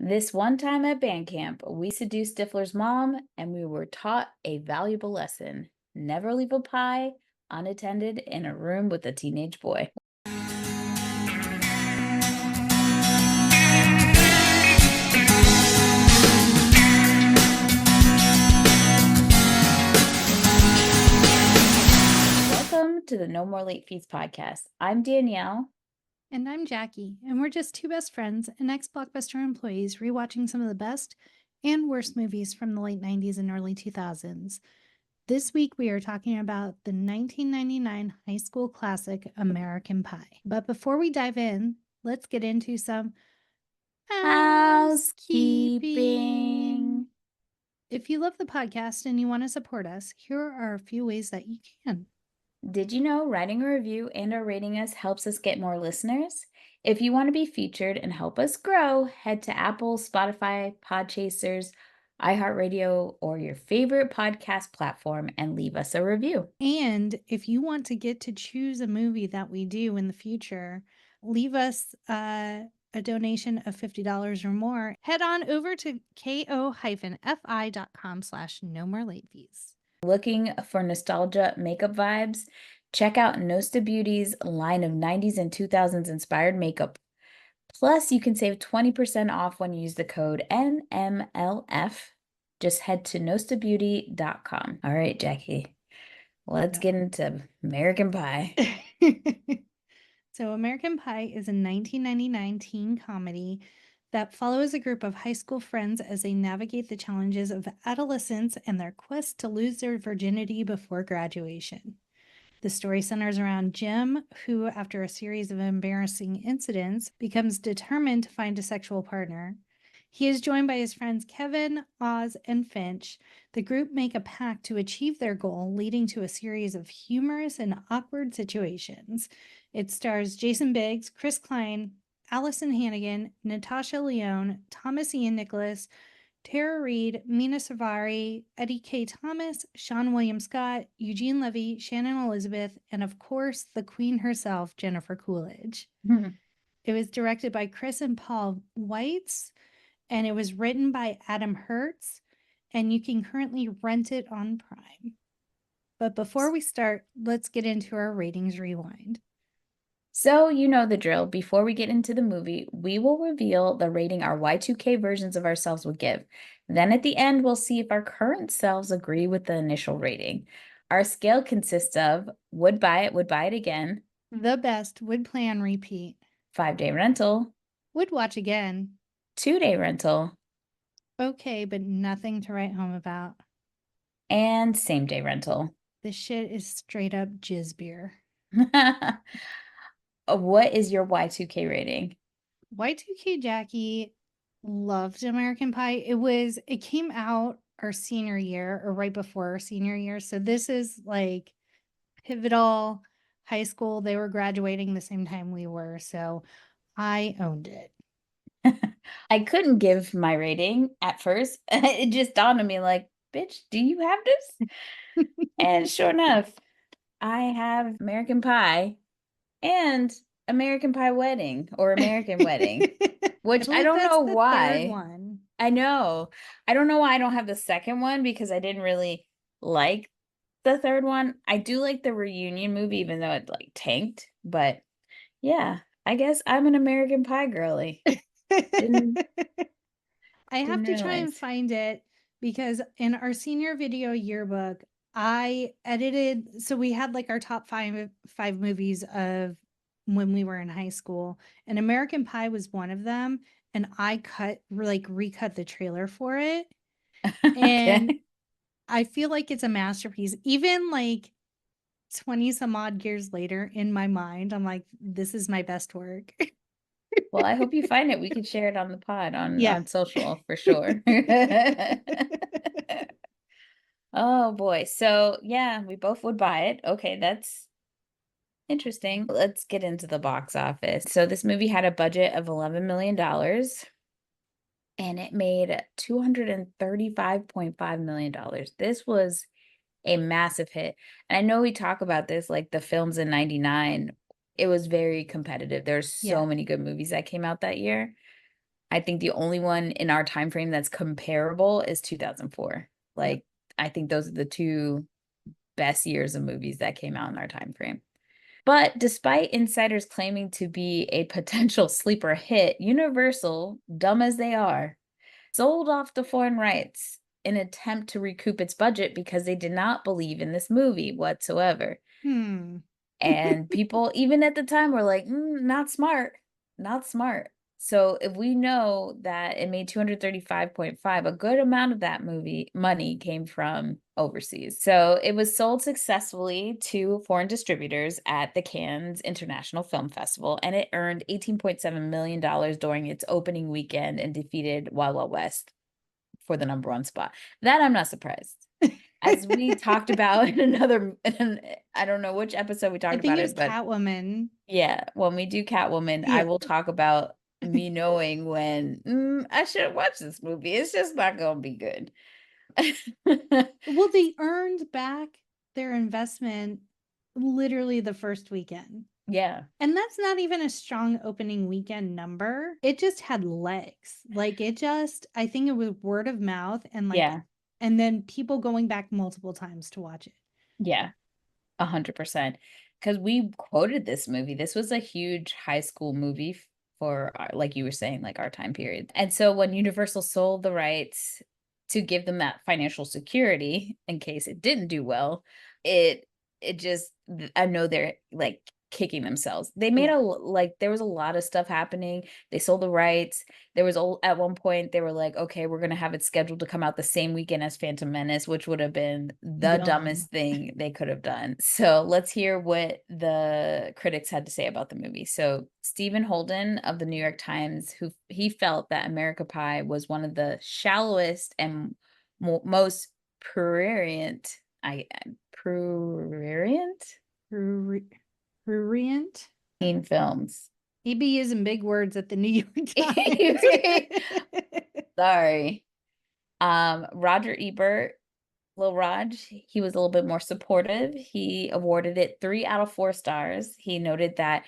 This one time at band camp, we seduced Stifler's mom and we were taught a valuable lesson. Never leave a pie unattended in a room with a teenage boy. Welcome to the No More Late Fees podcast. I'm Danielle. And I'm Jackie, and we're just two best friends and ex-Blockbuster employees rewatching some of the best and worst movies from the late 90s and early 2000s. This week we are talking about the 1999 high school classic American Pie. But before we dive in, let's get into some housekeeping. If you love the podcast and you want to support us, here are a few ways that you can. Did you know writing a review and or rating us helps us get more listeners? If you want to be featured and help us grow, head to Apple, Spotify, Podchasers, iHeartRadio, or your favorite podcast platform and leave us a review. And if you want to get to choose a movie that we do in the future, leave us a donation of $50 or more. Head on over to ko-fi.com/no more late fees. Looking for nostalgia makeup vibes? Check out Nosta Beauty's line of 90s and 2000s inspired makeup. Plus, you can save 20% off when you use the code NMLF. Just head to nostabeauty.com. All right, Jackie, let's get into American Pie. So American Pie is a 1999 teen comedy that follows a group of high school friends as they navigate the challenges of adolescence and their quest to lose their virginity before graduation. The story centers around Jim, who, after a series of embarrassing incidents, becomes determined to find a sexual partner. He is joined by his friends Kevin, Oz, and Finch. The group make a pact to achieve their goal, leading to a series of humorous and awkward situations. It stars Jason Biggs, Chris Klein, Allison Hannigan, Natasha Lyonne, Thomas Ian Nicholas, Tara Reid, Mina Savari, Eddie K. Thomas, Sean William Scott, Eugene Levy, Shannon Elizabeth, and of course, the queen herself, Jennifer Coolidge. It was directed by Chris and Paul Weitz, and it was written by Adam Hertz, and you can currently rent it on Prime. But before we start, let's get into our ratings rewind. So, you know the drill. Before we get into the movie, we will reveal the rating our Y2K versions of ourselves would give. Then at the end, we'll see if our current selves agree with the initial rating. Our scale consists of would buy it again, The best, would play on repeat, 5-day rental, would watch again, 2-day rental, okay, but nothing to write home about, and same-day rental. This shit is straight up jizz beer. What is your Y2K rating? Y2K Jackie loved American Pie. It came out our senior year or right before our senior year. So this is like pivotal high school. They were graduating the same time we were. So I owned it. I couldn't give my rating at first. It just dawned on me like, bitch, do you have this? And sure enough, I have American Pie and American Pie Wedding or American Wedding, which I don't know why. Third one. I know. I don't know why I don't have the second one because I didn't really like the third one. I do like the reunion movie, even though it like tanked. But yeah, I guess I'm an American Pie girly. I have to try and find it because in our senior video yearbook, I edited, so we had like our top five movies of when we were in high school, and American Pie was one of them, and I recut the trailer for it. And I feel like it's a masterpiece. Even like 20 some odd years later in my mind, I'm like, this is my best work. Well, I hope you find it. We can share it on the pod on social for sure. Oh boy. So yeah, we both would buy it. Okay, that's interesting. Let's get into the box office. So this movie had a budget of $11 million and it made $235.5 million. This was a massive hit. And I know we talk about this, like the films in 99, it was very competitive. There's so many good movies that came out that year. I think the only one in our time frame that's comparable is 2004. Like, Yep. I think those are the two best years of movies that came out in our time frame. But despite insiders claiming to be a potential sleeper hit, Universal, dumb as they are, sold off the foreign rights in an attempt to recoup its budget because they did not believe in this movie whatsoever. Hmm. And people, even at the time, were like, not smart, not smart. So if we know that it made 235.5, a good amount of that movie money came from overseas. So it was sold successfully to foreign distributors at the Cannes International Film Festival, and it earned $18.7 million during its opening weekend and defeated Wild Wild West for the #1 spot. That I'm not surprised. As we talked about I don't know which episode we I talked think about it was it, but Catwoman. yeah, when we do Catwoman, I Yeah. will talk about me knowing when I should watch this movie. It's just not gonna be good. Well, they earned back their investment literally the first weekend. Yeah, And that's not even a strong opening weekend number. It just had legs. Like I think it was word of mouth yeah, and then people going back multiple times to watch it. yeah, 100%. Because we quoted this movie. This was a huge high school movie for, like you were saying, like our time period. And so when Universal sold the rights to give them that financial security in case it didn't do well, it it just I know they're like kicking themselves. They made Yeah. like there was a lot of stuff happening. They sold the rights. There was at one point they were like, okay, we're gonna have it scheduled to come out the same weekend as Phantom Menace, which would have been the Dumb. dumbest thing they could have done. So let's hear what the critics had to say about the movie. So Stephen Holden of the New York Times, who he felt that America Pie was one of the shallowest and most prurient, prurient Prurient. teen films. He be using big words at the New York Sorry. Times. Roger Ebert, Lil Raj, he was a little bit more supportive. He awarded it 3 out of 4 stars. He noted that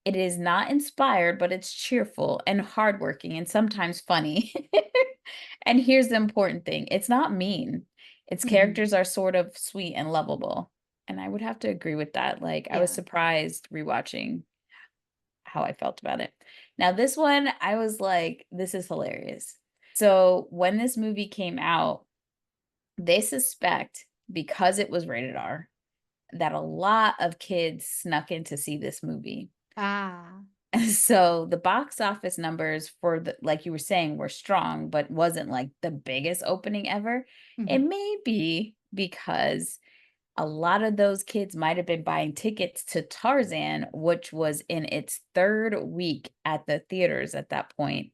it is not inspired, but it's cheerful and hardworking and sometimes funny. And here's the important thing, it's not mean. Its Mhm. characters are sort of sweet and lovable. And I would have to agree with that. Like, I was Yeah. surprised rewatching how I felt about it. Now, this one, I was like, this is hilarious. So, when this movie came out, they suspect because it was rated R that a lot of kids snuck in to see this movie. Ah. So the box office numbers for the like you were saying were strong, but wasn't like the biggest opening ever. It Mhm. may be because a lot of those kids might have been buying tickets to Tarzan, which was in its 3rd week at the theaters at that point.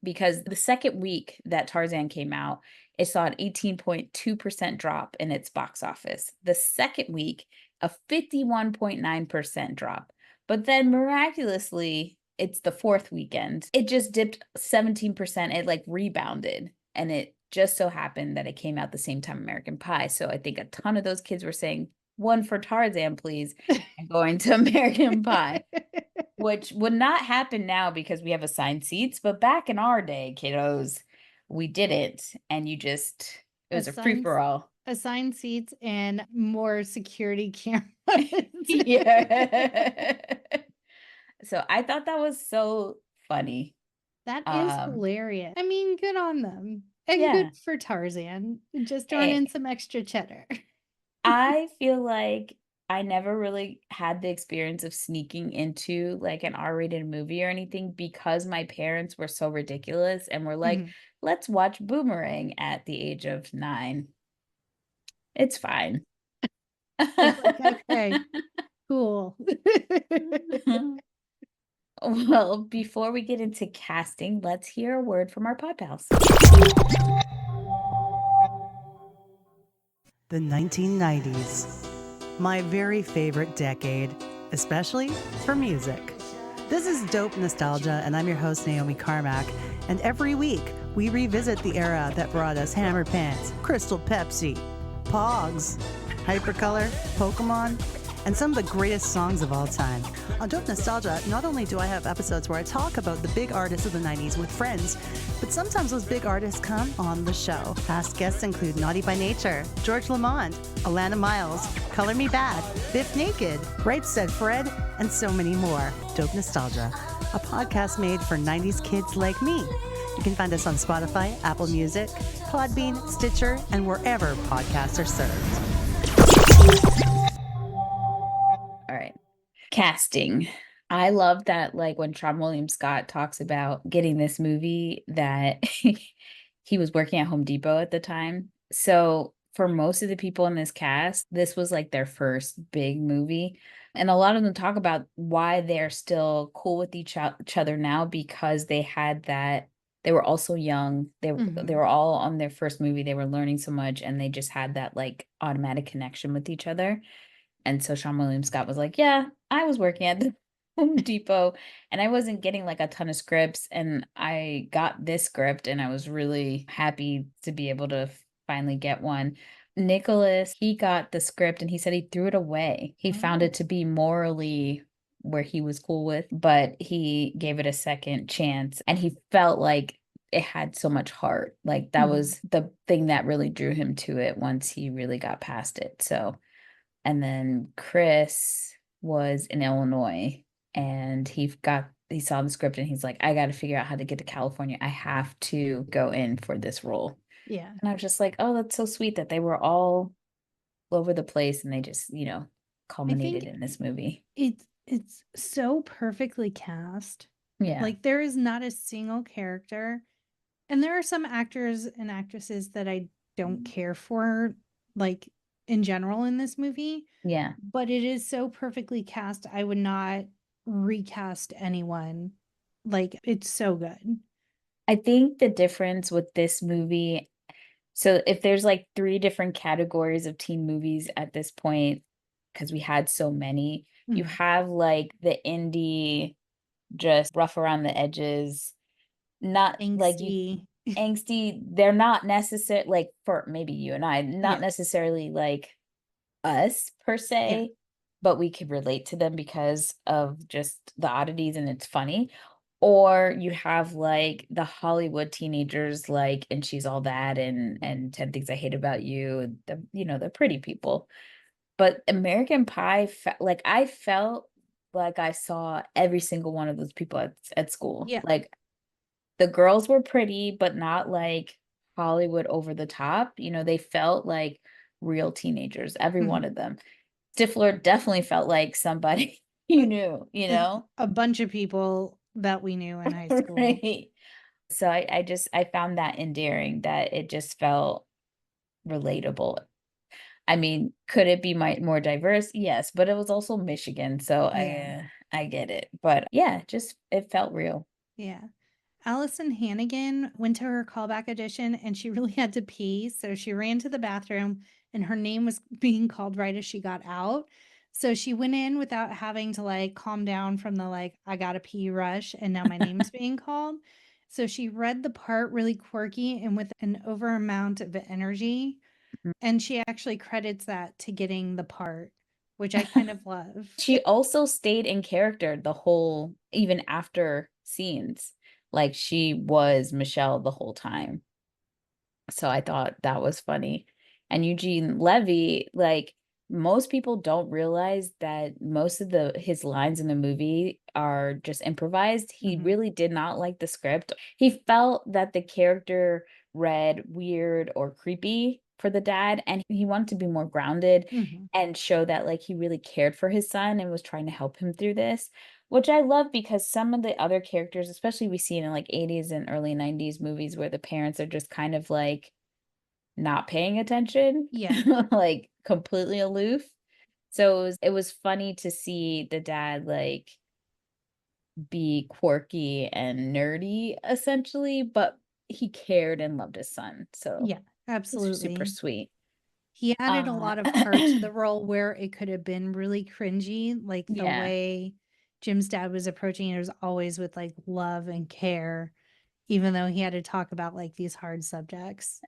Because the second week that Tarzan came out, it saw an 18.2% drop in its box office. The second week, a 51.9% drop. But then miraculously, it's the 4th weekend. It just dipped 17%. It like rebounded. And it just so happened that it came out the same time American Pie. So I think a ton of those kids were saying, one for Tarzan, please, and going to American Pie. Which would not happen now because we have assigned seats, but back in our day, kiddos, we didn't, and it was a Assigned free-for-all. assigned seats and more security cameras. Yeah. So I thought that was so funny. That is Um, hilarious. I mean, good on them. And yeah. good for Tarzan. Just throwing Eh, in some extra cheddar. I feel like I never really had the experience of sneaking into like an R-rated movie or anything because my parents were so ridiculous and were like, Mhm. let's watch Boomerang at the age of 9. It's fine. It's like, okay, cool. Well, before we get into casting, let's hear a word from our pod pals. The 1990s. My very favorite decade, especially for music. This is Dope Nostalgia, and I'm your host, Naomi Carmack. And every week, we revisit the era that brought us Hammer Pants, Crystal Pepsi, Pogs, Hypercolor, Pokemon, and some of the greatest songs of all time. On Dope Nostalgia, not only do I have episodes where I talk about the big artists of the 90s with friends, but sometimes those big artists come on the show. Past guests include Naughty by Nature, George Lamond, Alana Miles, Color Me Bad, Biff Naked, Right Said Fred, and so many more. Dope Nostalgia, a podcast made for 90s kids like me. You can find us on Spotify, Apple Music, Podbean, Stitcher, and wherever podcasts are served. All right. Casting. I love that, like, when Sean William Scott talks about getting this movie, that he was working at Home Depot at the time. So for most of the people in this cast, this was like their first big movie. And a lot of them talk about why they're still cool with each other now, because they had that. They were also young. They were all on their first movie. They were learning so much, and they just had that like automatic connection with each other. And so Sean William Scott was like, yeah, I was working at the Home Depot and I wasn't getting like a ton of scripts. And I got this script and I was really happy to be able to finally get one. Nicholas, he got the script and he said he threw it away. He found it to be morally where he was cool with, but he gave it a second chance and he felt like it had so much heart. Like that was the thing that really drew him to it once he really got past it. So, and then Chris was in Illinois and he saw the script and he's like, I got to figure out how to get to California. I have to go in for this role. Yeah. And I was just like, oh, that's so sweet that they were all over the place and they just, culminated in this movie. It's so perfectly cast. Yeah. Like there is not a single character. And there are some actors and actresses that I don't care for, like in general in this movie. Yeah. But it is so perfectly cast. I would not recast anyone. Like it's so good. I think the difference with this movie, so if there's like 3 different categories of teen movies at this point, because we had so many, you have like the indie, just rough around the edges, not Angsty. like you angsty. They're not necessary, like for maybe you and I, not necessarily like us per se, but we could relate to them because of just the oddities and it's funny. Or you have like the Hollywood teenagers, like And She's All That and 10 Things I Hate About You, the pretty people. But American Pie, like I felt like I saw every single one of those people at school. Yeah. Like the girls were pretty, but not like Hollywood over the top. They felt like real teenagers, every one of them. Stifler definitely felt like somebody you knew, A bunch of people that we knew in high school. Right. So I found that endearing, that it just felt relatable. I mean, could it be more diverse? Yes, but it was also Michigan, so I get it. But yeah, just it felt real. Yeah. Allison Hannigan went to her callback audition and she really had to pee. So she ran to the bathroom and her name was being called right as she got out. So she went in without having to like calm down from the like, I gotta pee rush and now my name's being called. So she read the part really quirky and with an over amount of energy. And she actually credits that to getting the part, which I kind of love. She also stayed in character the whole, even after scenes. Like she was Michelle the whole time. So I thought that was funny. And Eugene Levy, like most people don't realize that most of his lines in the movie are just improvised. He really did not like the script. He felt that the character read weird or creepy for the dad, and he wanted to be more grounded and show that like he really cared for his son and was trying to help him through this, which I love, because some of the other characters, especially we see in like 80s and early 90s movies where the parents are just kind of like not paying attention, like completely aloof. So it was funny to see the dad like be quirky and nerdy essentially, but he cared and loved his son. So yeah, absolutely. super sweet. He added a lot of heart to the role where it could have been really cringy, like the way Jim's dad was approaching it was always with like love and care, even though he had to talk about like these hard subjects.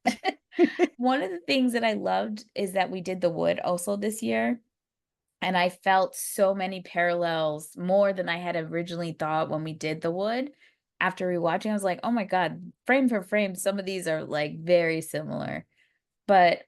One of the things that I loved is that we did the wood also this year. And I felt so many parallels, more than I had originally thought when we did The Wood. After rewatching, I was like, oh my God, frame for frame, some of these are like very similar. But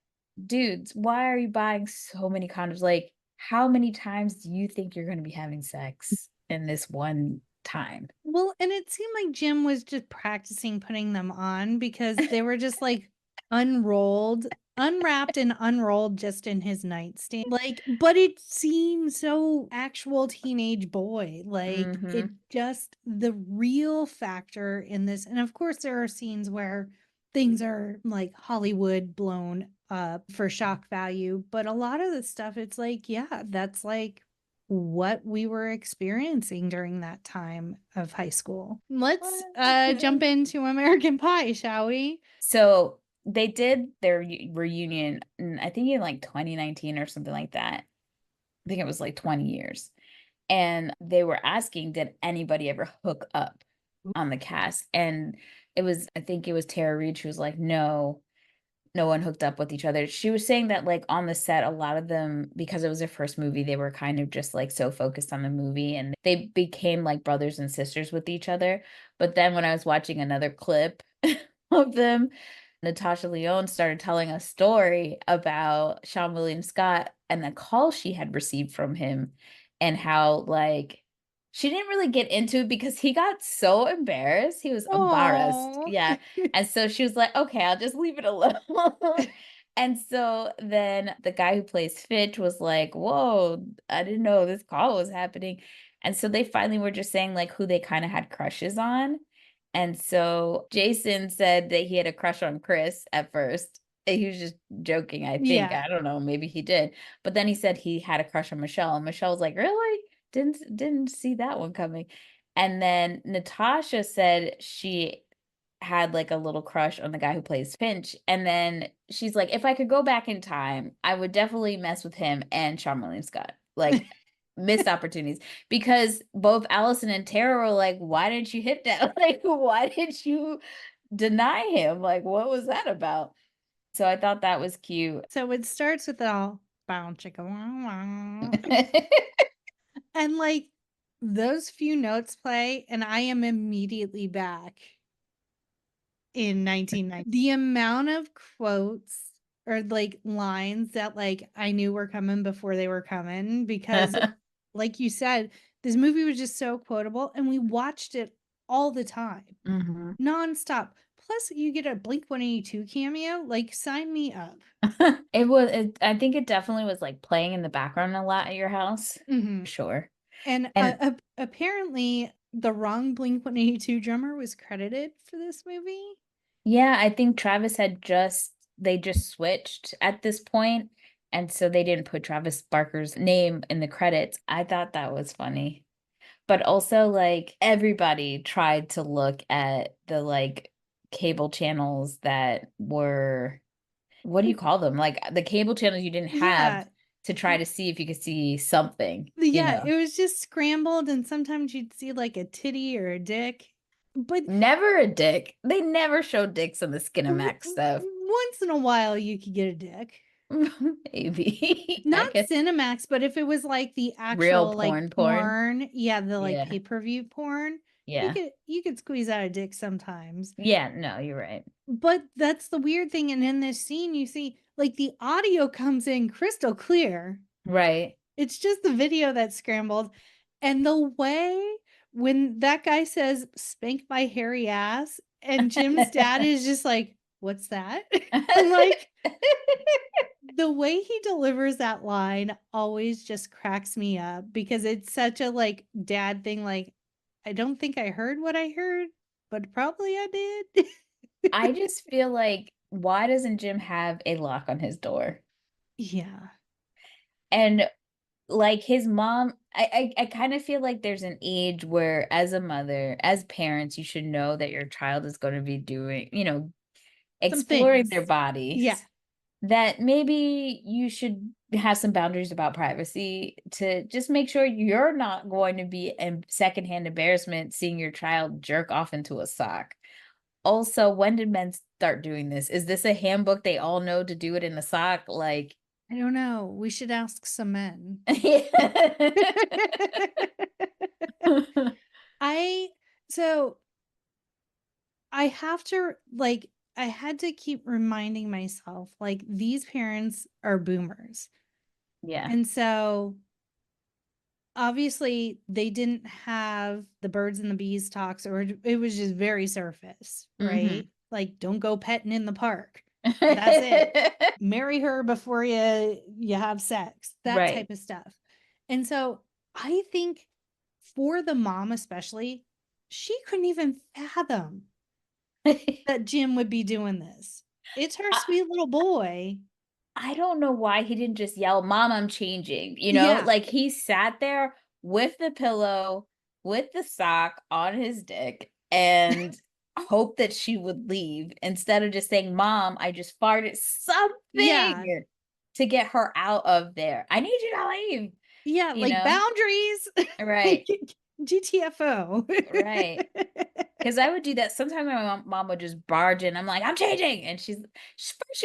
dudes, why are you buying so many condoms? Like, how many times do you think you're going to be having sex in this one time? Well, and it seemed like Jim was just practicing putting them on because they were just like unrolled, unwrapped and unrolled just in his nightstand. Like, but it seemed so actual teenage boy. Like, it Mm-hmm. just the real factor in this. And of course, there are scenes where things are like Hollywood blown up for shock value, but a lot of the stuff, it's like, yeah, that's like what we were experiencing during that time of high school. Let's jump into American Pie, shall we? So they did their reunion, I think in like 2019 or something like that. I think it was like 20 years. And they were asking, did anybody ever hook up on the cast? And I think it was Tara Reid. She was like, no, no one hooked up with each other. She was saying that like on the set, a lot of them, because it was their first movie, they were kind of just like so focused on the movie and they became like brothers and sisters with each other. But then when I was watching another clip of them, Natasha Lyonne started telling a story about Sean William Scott and the call she had received from him and how like she didn't really get into it because he got so embarrassed. He was embarrassed. Oh, Yeah. And so she was like, okay, I'll just leave it alone. And so then the guy who plays Finch was like, whoa, I didn't know this call was happening. And so they finally were just saying like who they kind of had crushes on. And so Jason said that he had a crush on Chris at first. He was just joking, I think. yeah. I don't know, maybe he did. But then he said he had a crush on Michelle. And Michelle was like, really? Didn't see that one coming. And then Natasha said she had like a little crush on the guy who plays Finch. And then she's like, if I could go back in time, I would definitely mess with him and Sean William Scott. Like missed opportunities because both Allison and Tara were like, why didn't you hit that? Like, why did you deny him? Like, what was that about? So I thought that was cute. So it starts with all bow chicka wow wow. And like those few notes play, and I am immediately back in 1990. The amount of quotes or like lines that like I knew were coming before they were coming because like you said, this movie was just so quotable and we watched it all the time, Mhm. nonstop. Plus, you get a Blink 182 cameo. Like, sign me up. I think it definitely was like playing in the background a lot at your house. Mhm. Sure. And And apparently, the wrong Blink 182 drummer was credited for this movie. yeah, I think Travis they just switched at this point, and so they didn't put Travis Barker's name in the credits. I thought that was funny. But also, like, everybody tried to look at the, like, cable channels that were what do you call them? Like, the cable channels you didn't have Yeah. to try to see if you could see something, you Yeah, know? it was just scrambled, and sometimes you'd see like a titty or a dick. But Never a dick. They never show dicks on the Skinamax stuff. once in a while, you could get a dick. Maybe. I Not guess Cinemax, but if it was like the real actual like porn. porn, yeah, the like Yeah. pay-per-view porn, Yeah. you could squeeze out a dick sometimes. Yeah, no, you're right. But that's the weird thing. And in this scene, you see like the audio comes in crystal clear. Right. It's just the video that's scrambled. And the way when that guy says, spank my hairy ass, and Jim's dad is just like, what's that? Like, the way he delivers that line always just cracks me up because it's such a like dad thing. Like, I don't think I heard what I heard, but probably I did. I just feel like why doesn't Jim have a lock on his door? Yeah. And like his mom, I kind of feel like there's an age where as a mother, as parents, you should know that your child is going to be doing, Some exploring their things. Yeah. bodies. That maybe you should have some boundaries about privacy to just make sure you're not going to be in secondhand embarrassment seeing your child jerk off into a sock. Also, when did men start doing this? Is this a handbook they all know to do it in a sock? Like, I don't know. We should ask some men. I so I have to like I had to keep reminding myself like these parents are boomers. Yeah. And so obviously they didn't have the birds and the bees talks, or it was just very surface, right? Like, don't go petting in the park. That's it. Marry her before you have sex, that Right. type of stuff. And so I think for the mom especially, she couldn't even fathom that Jim would be doing this. It's her sweet little boy. I don't know why he didn't just yell, "Mom, I'm changing," Yeah. Like, he sat there with the pillow, with the sock on his dick, and hoped that she would leave instead of just saying, "Mom, I just farted," Yeah. something to get her out of there. "I need you to leave," Yeah, you like know? boundaries. Right, GTFO. right. Because I would do that. Sometimes my mom would just barge in. I'm like, "I'm changing," and she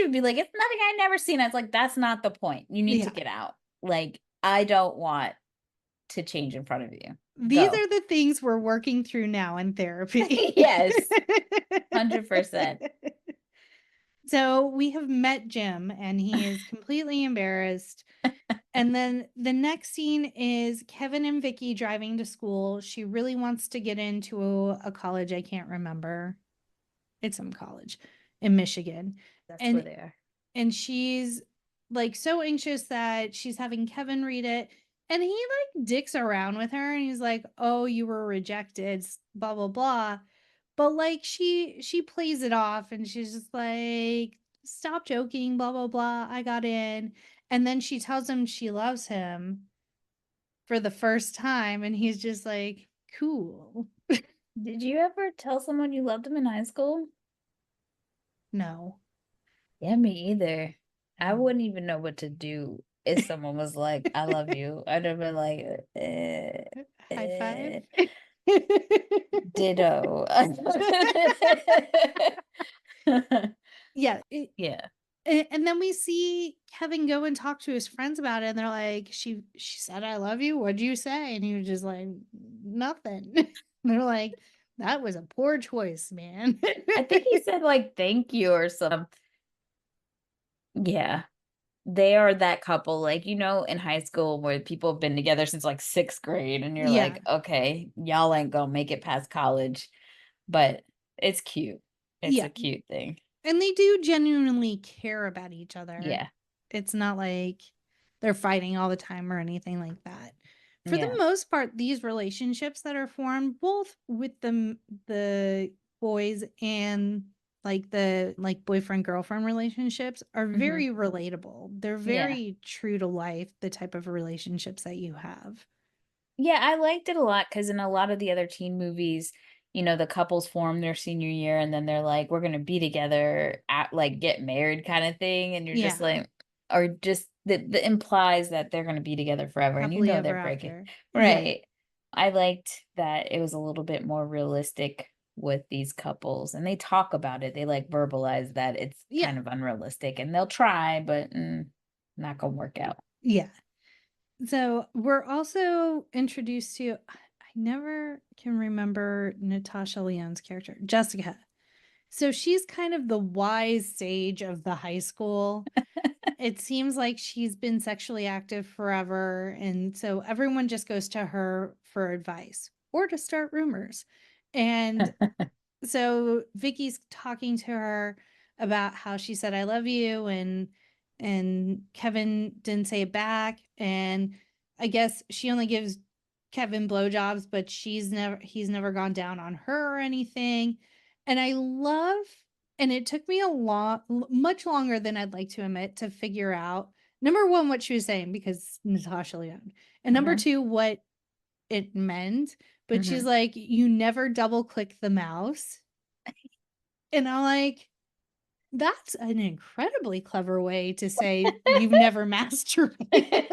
would be like, "It's nothing I never seen." I was like, "That's not the point. You need to Yeah. get out. Like, I don't want to change in front of you. These Go." are the things we're working through now in therapy. Yes, 100%. So we have met Jim and he is completely embarrassed. And then the next scene is Kevin and Vicky driving to school. She really wants to get into a college. I can't remember. It's some college in Michigan. That's where And they are. and she's like so anxious that she's having Kevin read it. And he like dicks around with her and he's like, "Oh, you were rejected, blah blah blah." But like she plays it off and she's just like, "Stop joking, blah blah blah. I got in." And then she tells him she loves him for the first time and he's just like, "Cool." Did you ever tell someone you loved them in high school? No. Yeah, me either. I No. wouldn't even know what to do if someone was like, "I love you." I'd have been like, High five. ditto. Yeah. Yeah. And then we see Kevin go and talk to his friends about it, and they're like, she said, "I love you. What'd you say?" And he was just like, "Nothing." They're like, "That was a poor choice, man." I think he said like thank you or something. Yeah. They are that couple, like, in high school where people have been together since like sixth grade, and you're Yeah. like, okay, y'all ain't gonna make it past college, but it's cute. It's Yeah. a cute thing. And they do genuinely care about each other. Yeah. It's not like they're fighting all the time or anything like that. For the Yeah. most part, these relationships that are formed, both with the boys and like the like boyfriend girlfriend relationships, are Mhm. very relatable. They're Yeah. very true to life, the type of relationships that you have. Yeah, I liked it a lot because in a lot of the other teen movies, the couples form their senior year and then they're like, we're gonna be together at like get married kind of thing. And you're just Yeah. like, or just that implies that they're gonna be together forever and Happily ever they're breaking. after. Yeah. Right. I liked that it was a little bit more realistic with these couples and they talk about it. They like verbalize that it's Yeah. kind of unrealistic and they'll try, but not gonna work out. Yeah. So we're also introduced to, I never can remember Natasha Lyonne's character, Jessica. So she's kind of the wise sage of the high school. It seems like she's been sexually active forever. And so everyone just goes to her for advice or to start rumors. And so Vicky's talking to her about how she said I love you and Kevin didn't say it back, and I guess she only gives Kevin blowjobs, but he's never gone down on her or anything. And I love, and it took me a lot much longer than I'd like to admit to figure out, number one, what she was saying, because Natasha Lyonne, and number Mhm. two, what it meant. But she's Mhm. like, you never double click the mouse. And I'm like, that's an incredibly clever way to say you've never masturbated.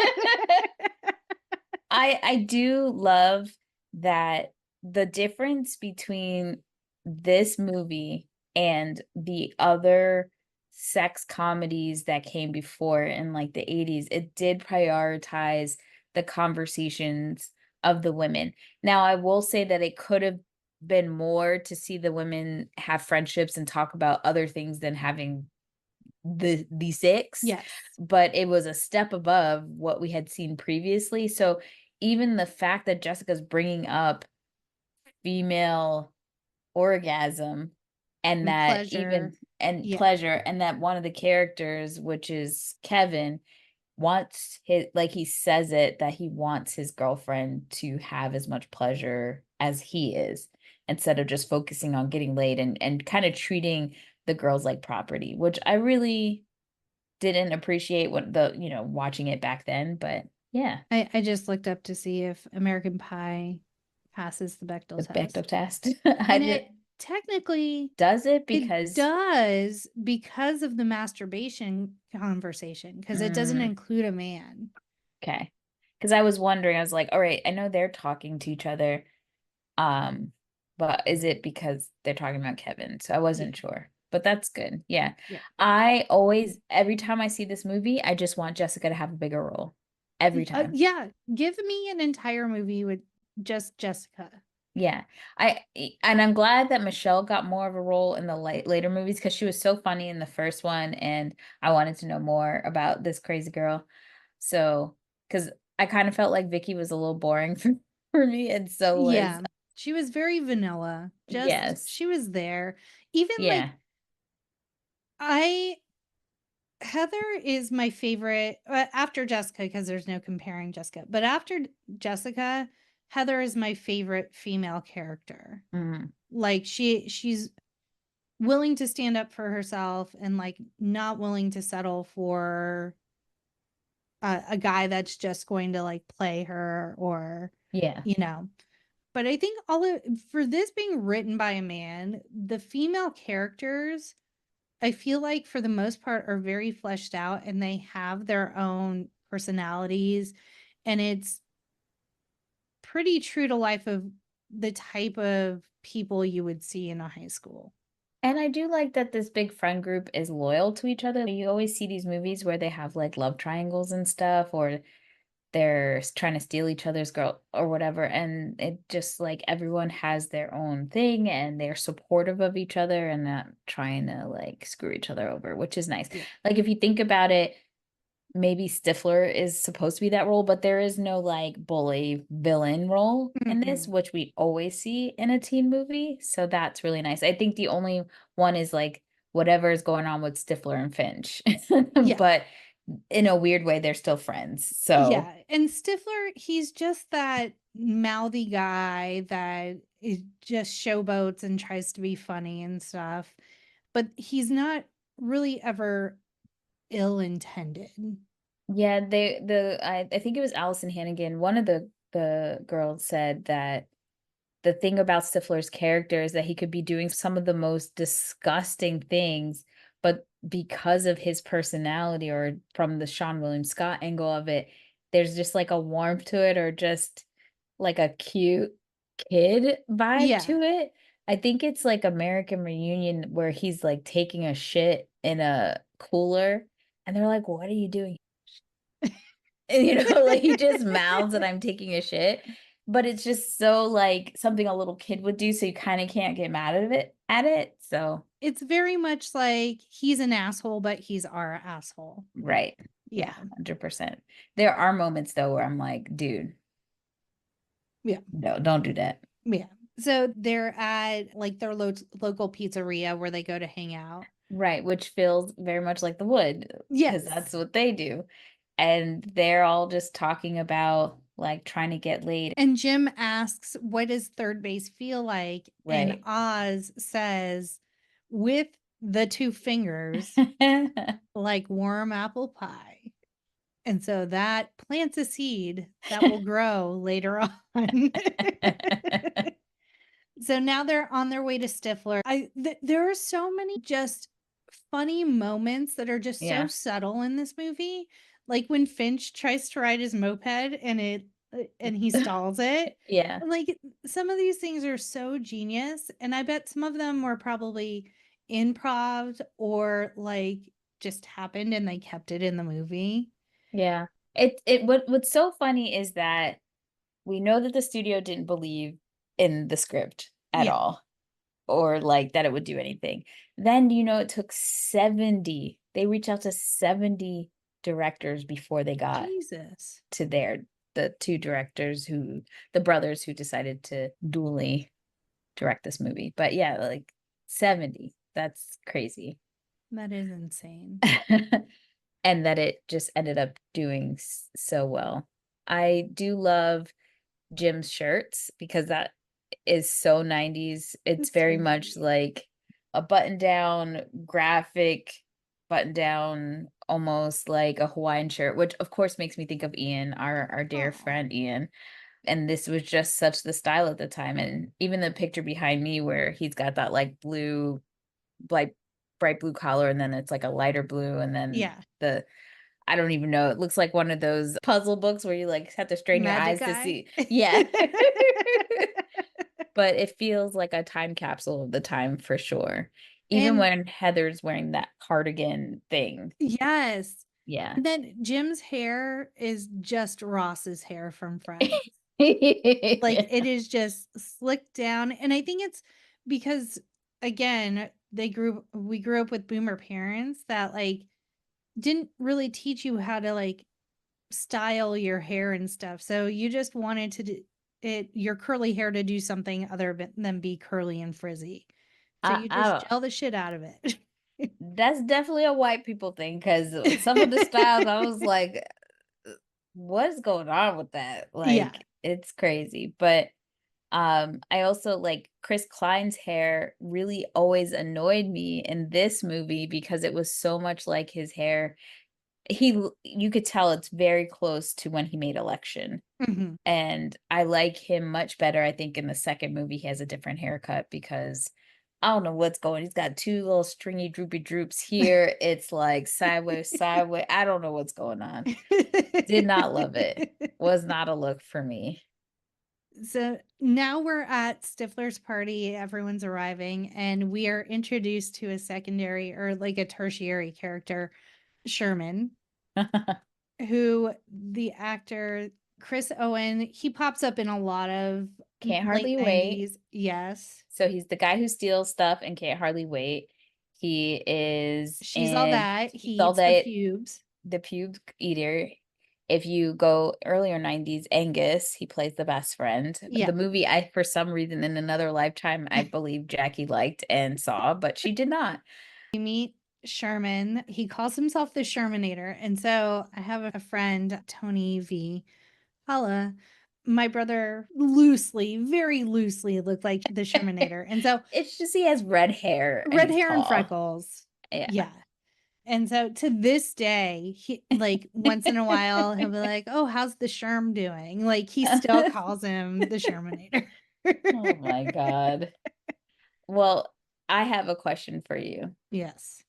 I do love that the difference between this movie and the other sex comedies that came before in like the 80s, it did prioritize the conversations of the women. Now, I will say that it could have been more to see the women have friendships and talk about other things than having the six, Yes. but it was a step above what we had seen previously. So even the fact that Jessica's bringing up female orgasm and And that pleasure. Yeah. pleasure, and that one of the characters, which is Kevin, wants his, like, he says it, that he wants his girlfriend to have as much pleasure as he is, instead of just focusing on getting laid, and kind of treating the girls like property, which I really didn't appreciate what the, watching it back then, but yeah. I just looked up to see if American Pie passes the Bechdel The test. Bechdel test. And it technically does it it because does, because of the masturbation conversation, because it doesn't include a man. okay. Because I was wondering, I was like, all right, I know they're talking to each other. But is it because they're talking about Kevin? So I wasn't sure. But that's good. Yeah. Yeah. I always, every time I see this movie, I just want Jessica to have a bigger role. Every time. Yeah. Give me an entire movie with just Jessica. Yeah. And I'm glad that Michelle got more of a role in the later movies, because she was so funny in the first one, and I wanted to know more about this crazy girl. So, because I kind of felt like Vicky was a little boring for me, and so was she was very vanilla. Just yes. she was there. Even Yeah. Heather is my favorite after Jessica, because there's no comparing Jessica. But after Jessica, Heather is my favorite female character. Mhm. Like she's willing to stand up for herself, and like not willing to settle for a guy that's just going to like play her, or Yeah. But I think for this being written by a man, the female characters, I feel like for the most part, are very fleshed out, and they have their own personalities, and it's pretty true to life of the type of people you would see in a high school. And I do like that this big friend group is loyal to each other. You always see these movies where they have like love triangles and stuff, or they're trying to steal each other's girl or whatever. And it just like everyone has their own thing, and they're supportive of each other and not trying to like screw each other over, which is nice. Yeah. Like if you think about it, maybe Stifler is supposed to be that role, but there is no like bully villain role in this, which we always see in a teen movie. So that's really nice. I think the only one is like whatever is going on with Stifler and Finch. Yeah. But in a weird way, they're still friends. So yeah. And Stifler, he's just that mouthy guy that is just showboats and tries to be funny and stuff. But he's not really ever ill-intended. yeah, I think it was Allison Hannigan. One of the girls said that the thing about Stifler's character is that he could be doing some of the most disgusting things, but because of his personality, or from the Sean William Scott angle of it, there's just like a warmth to it, or just like a cute kid vibe to it. I think it's like American Reunion, where he's like taking a shit in a cooler, and they're like, "What are you doing?" And like he just mouths that I'm taking a shit. But it's just so like something a little kid would do, so you kind of can't get mad at it. So it's very much like he's an asshole, but he's our asshole. right. Yeah, 100%. There are moments though where I'm like, dude. Yeah. No, don't do that. Yeah. So they're at like their local pizzeria where they go to hang out. Right, which feels very much like the Wood. Yes. Because that's what they do. And they're all just talking about like trying to get laid. And Jim asks, what does third base feel like? Right. And Oz says, with the two fingers, like warm apple pie. And so that plants a seed that will grow later on. So now they're on their way to Stifler. There are so many just funny moments that are just so subtle in this movie. Like when Finch tries to ride his moped and he stalls it. Yeah. Like some of these things are so genius. And I bet some of them were probably improv or like just happened and they kept it in the movie. Yeah. What's so funny is that we know that the studio didn't believe in the script at all, or like that it would do anything. Then, it took 70. They reached out to 70 directors before they got Jesus. to the two directors the brothers who decided to dually direct this movie. But yeah, like 70. That's crazy. That is insane. And that it just ended up doing so well. I do love Jim's shirts because that is so 90s. It's very much like a button down graphic button down, almost like a Hawaiian shirt, which of course makes me think of Ian, our dear friend Ian. And this was just such the style at the time. And even the picture behind me where he's got that like blue, like bright blue collar, and then it's like a lighter blue, and then I don't even know. It looks like one of those puzzle books where you like have to strain your eyes to see. Yeah. But it feels like a time capsule of the time for sure. Even when Heather's wearing that cardigan thing. Yes. Yeah. And then Jim's hair is just Ross's hair from Friends. Like it is just slicked down. And I think it's because again, we grew up with boomer parents that like didn't really teach you how to like style your hair and stuff. So you just wanted to do your curly hair to do something other than be curly and frizzy. So you just gel the shit out of it. That's definitely a white people thing, because some of the styles I was like, what's going on with that? Like it's crazy. But I also like Chris Klein's hair really always annoyed me in this movie because it was so much like his hair. You could tell it's very close to when he made Election. And I like him much better. I think in the second movie he has a different haircut because I don't know what's going. He's got two little stringy droopy droops here. It's like sideways. I don't know what's going on. Did not love it. Was not a look for me. So now we're at Stifler's party. Everyone's arriving, and we are introduced to a secondary or like a tertiary character, Sherman, who the actor Chris Owen, he pops up in a lot of Can't Hardly Wait. Yes. So he's the guy who steals stuff and Can't Hardly Wait. He is She's All That. He eats the pubes. The pube eater. If you go earlier 90s, Angus, he plays the best friend. Yeah. The movie, for some reason, in another lifetime, I believe Jackie liked and saw, but she did not. You meet Sherman. He calls himself the Shermanator. And so I have a friend, Tony V. Holla. My brother very loosely looked like the Shermanator. And so it's just he has red hair. And freckles. Yeah. And so to this day, he like once in a while he'll be like, "Oh, how's the Sherm doing?" Like he still calls him the Shermanator. Oh my God. Well, I have a question for you. Yes.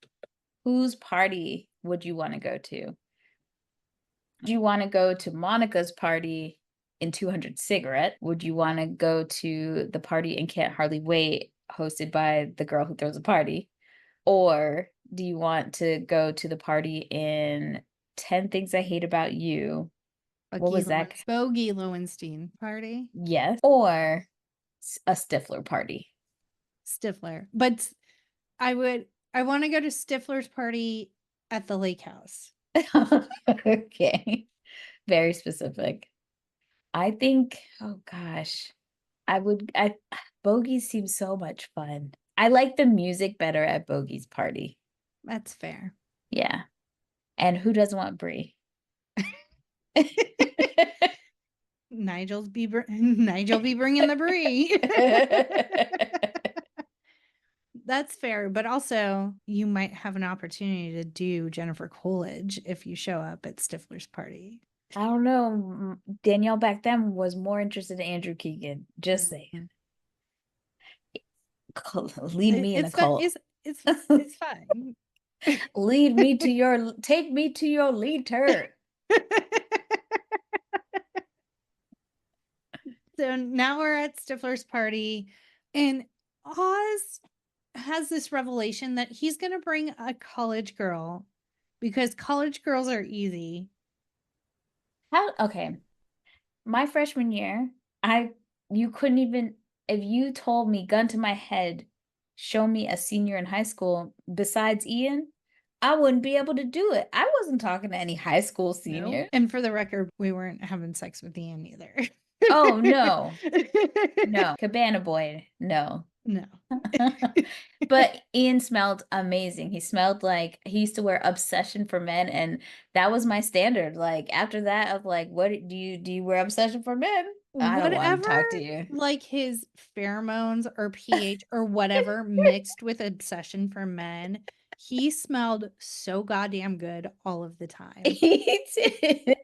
Whose party would you want to go to? Do you want to go to Monica's party in 200 Cigarette? Would you want to go to the party in Can't Hardly Wait, hosted by the girl who throws a party? Or do you want to go to the party in 10 Things I Hate About You? What was that? Bogey Lowenstein party? Yes. Or a Stifler party? Stifler. But I want to go to Stifler's party at the lake house. Okay. Very specific. I think, oh gosh, Bogey seems so much fun. I like the music better at Bogey's party. That's fair. Yeah. And who doesn't want Brie? Nigel be bringing the Brie. That's fair, but also you might have an opportunity to do Jennifer Coolidge if you show up at Stifler's party. I don't know. Danielle back then was more interested in Andrew Keegan. Just saying. Lead me in a cult. It's fine. Take me to your lead turd. So now we're at Stifler's party, and Oz has this revelation that he's going to bring a college girl because college girls are easy. Okay. My freshman year, you couldn't even, if you told me, gun to my head, show me a senior in high school besides Ian, I wouldn't be able to do it. I wasn't talking to any high school seniors. And for the record, we weren't having sex with Ian either. Oh, no. No. Cabana boy, no. No. But Ian smelled amazing. He smelled like he used to wear Obsession for Men, and that was my standard. Like after that, of like, what do you wear Obsession for Men? I don't want to talk to you. Like his pheromones or pH or whatever mixed with Obsession for Men, he smelled so goddamn good all of the time. He did.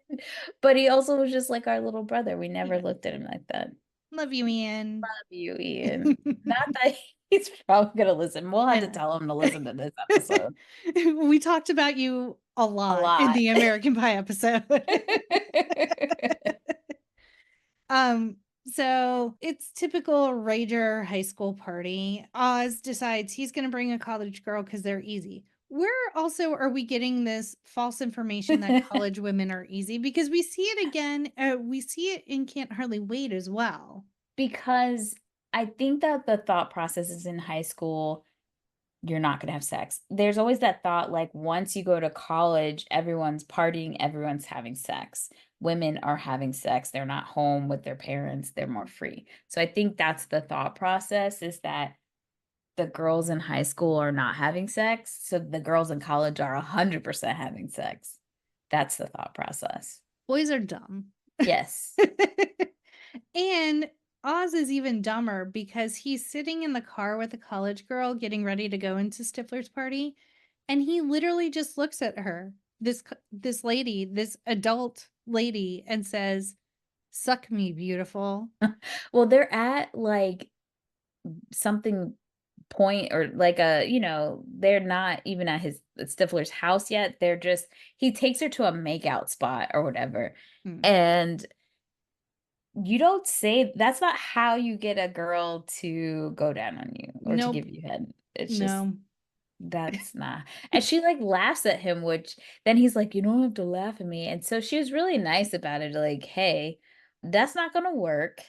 But he also was just like our little brother. We never looked at him like that. Love you, Ian. Love you, Ian. Not that he's probably gonna listen. We'll have to tell him to listen to this episode. We talked about you a lot in the American Pie episode. So it's typical Rager high school party. Oz decides he's going to bring a college girl because they're easy. Where also are we getting this false information that college women are easy? Because we see it again. We see it in Can't Hardly Wait as well. Because I think that the thought process is in high school, you're not going to have sex. There's always that thought, like, once you go to college, everyone's partying, everyone's having sex. Women are having sex. They're not home with their parents. They're more free. So I think that's the thought process, is that the girls in high school are not having sex. So the girls in college are 100% having sex. That's the thought process. Boys are dumb. Yes. And Oz is even dumber because he's sitting in the car with a college girl getting ready to go into Stifler's party. And he literally just looks at her, this lady, this adult lady, and says, "Suck me, beautiful." Well, they're at like something point, or like they're not even at Stifler's house yet. They're just, he takes her to a makeout spot or whatever. And you don't say, that's not how you get a girl to go down on you or to give you head. It's just, that's not. And she like laughs at him, which then he's like, you don't have to laugh at me. And so she was really nice about it. Like, hey, that's not going to work.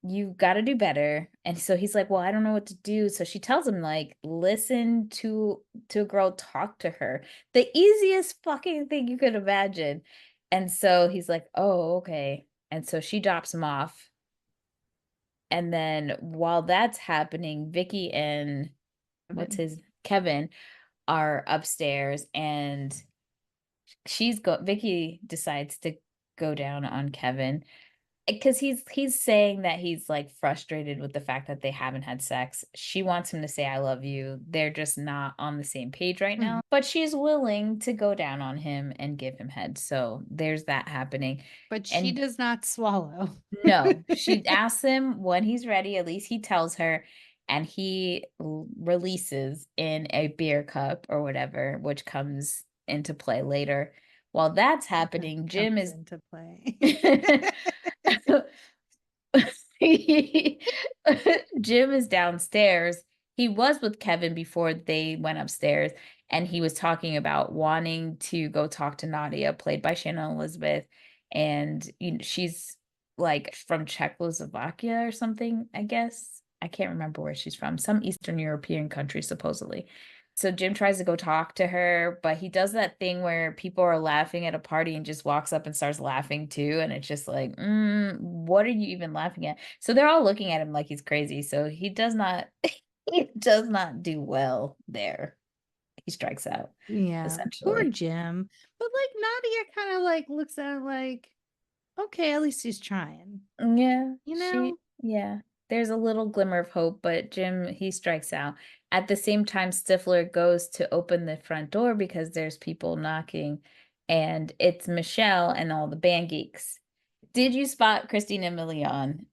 You got to do better. And so he's like, well, I don't know what to do. So she tells him, like, listen to a girl, talk to her. The easiest fucking thing you could imagine. And so he's like, oh, okay. And so she drops him off. And then while that's happening, Vicky and Kevin are upstairs, and Vicky decides to go down on Kevin because he's saying that he's like frustrated with the fact that they haven't had sex. She wants him to say I love you. They're just not on the same page right now. But she's willing to go down on him and give him head. So there's that happening. But she does not swallow. No, she asks him when he's ready. At least he tells her, and he releases in a beer cup or whatever, which comes into play later. While that's happening, Jim is into play. Jim is downstairs. He was with Kevin before they went upstairs, and he was talking about wanting to go talk to Nadia, played by Shannon Elizabeth. And she's like from Czechoslovakia or something, I guess. I can't remember where she's from. Some Eastern European country, supposedly. So Jim tries to go talk to her, but he does that thing where people are laughing at a party and just walks up and starts laughing too. And it's just like, what are you even laughing at? So they're all looking at him like he's crazy. So he does not do well there. He strikes out. Yeah. Essentially. Poor Jim. But like Nadia kind of like looks at it like, okay, at least he's trying. Yeah. Yeah. There's a little glimmer of hope, but Jim, he strikes out. At the same time, Stifler goes to open the front door because there's people knocking, and it's Michelle and all the band geeks. Did you spot Christine and Milian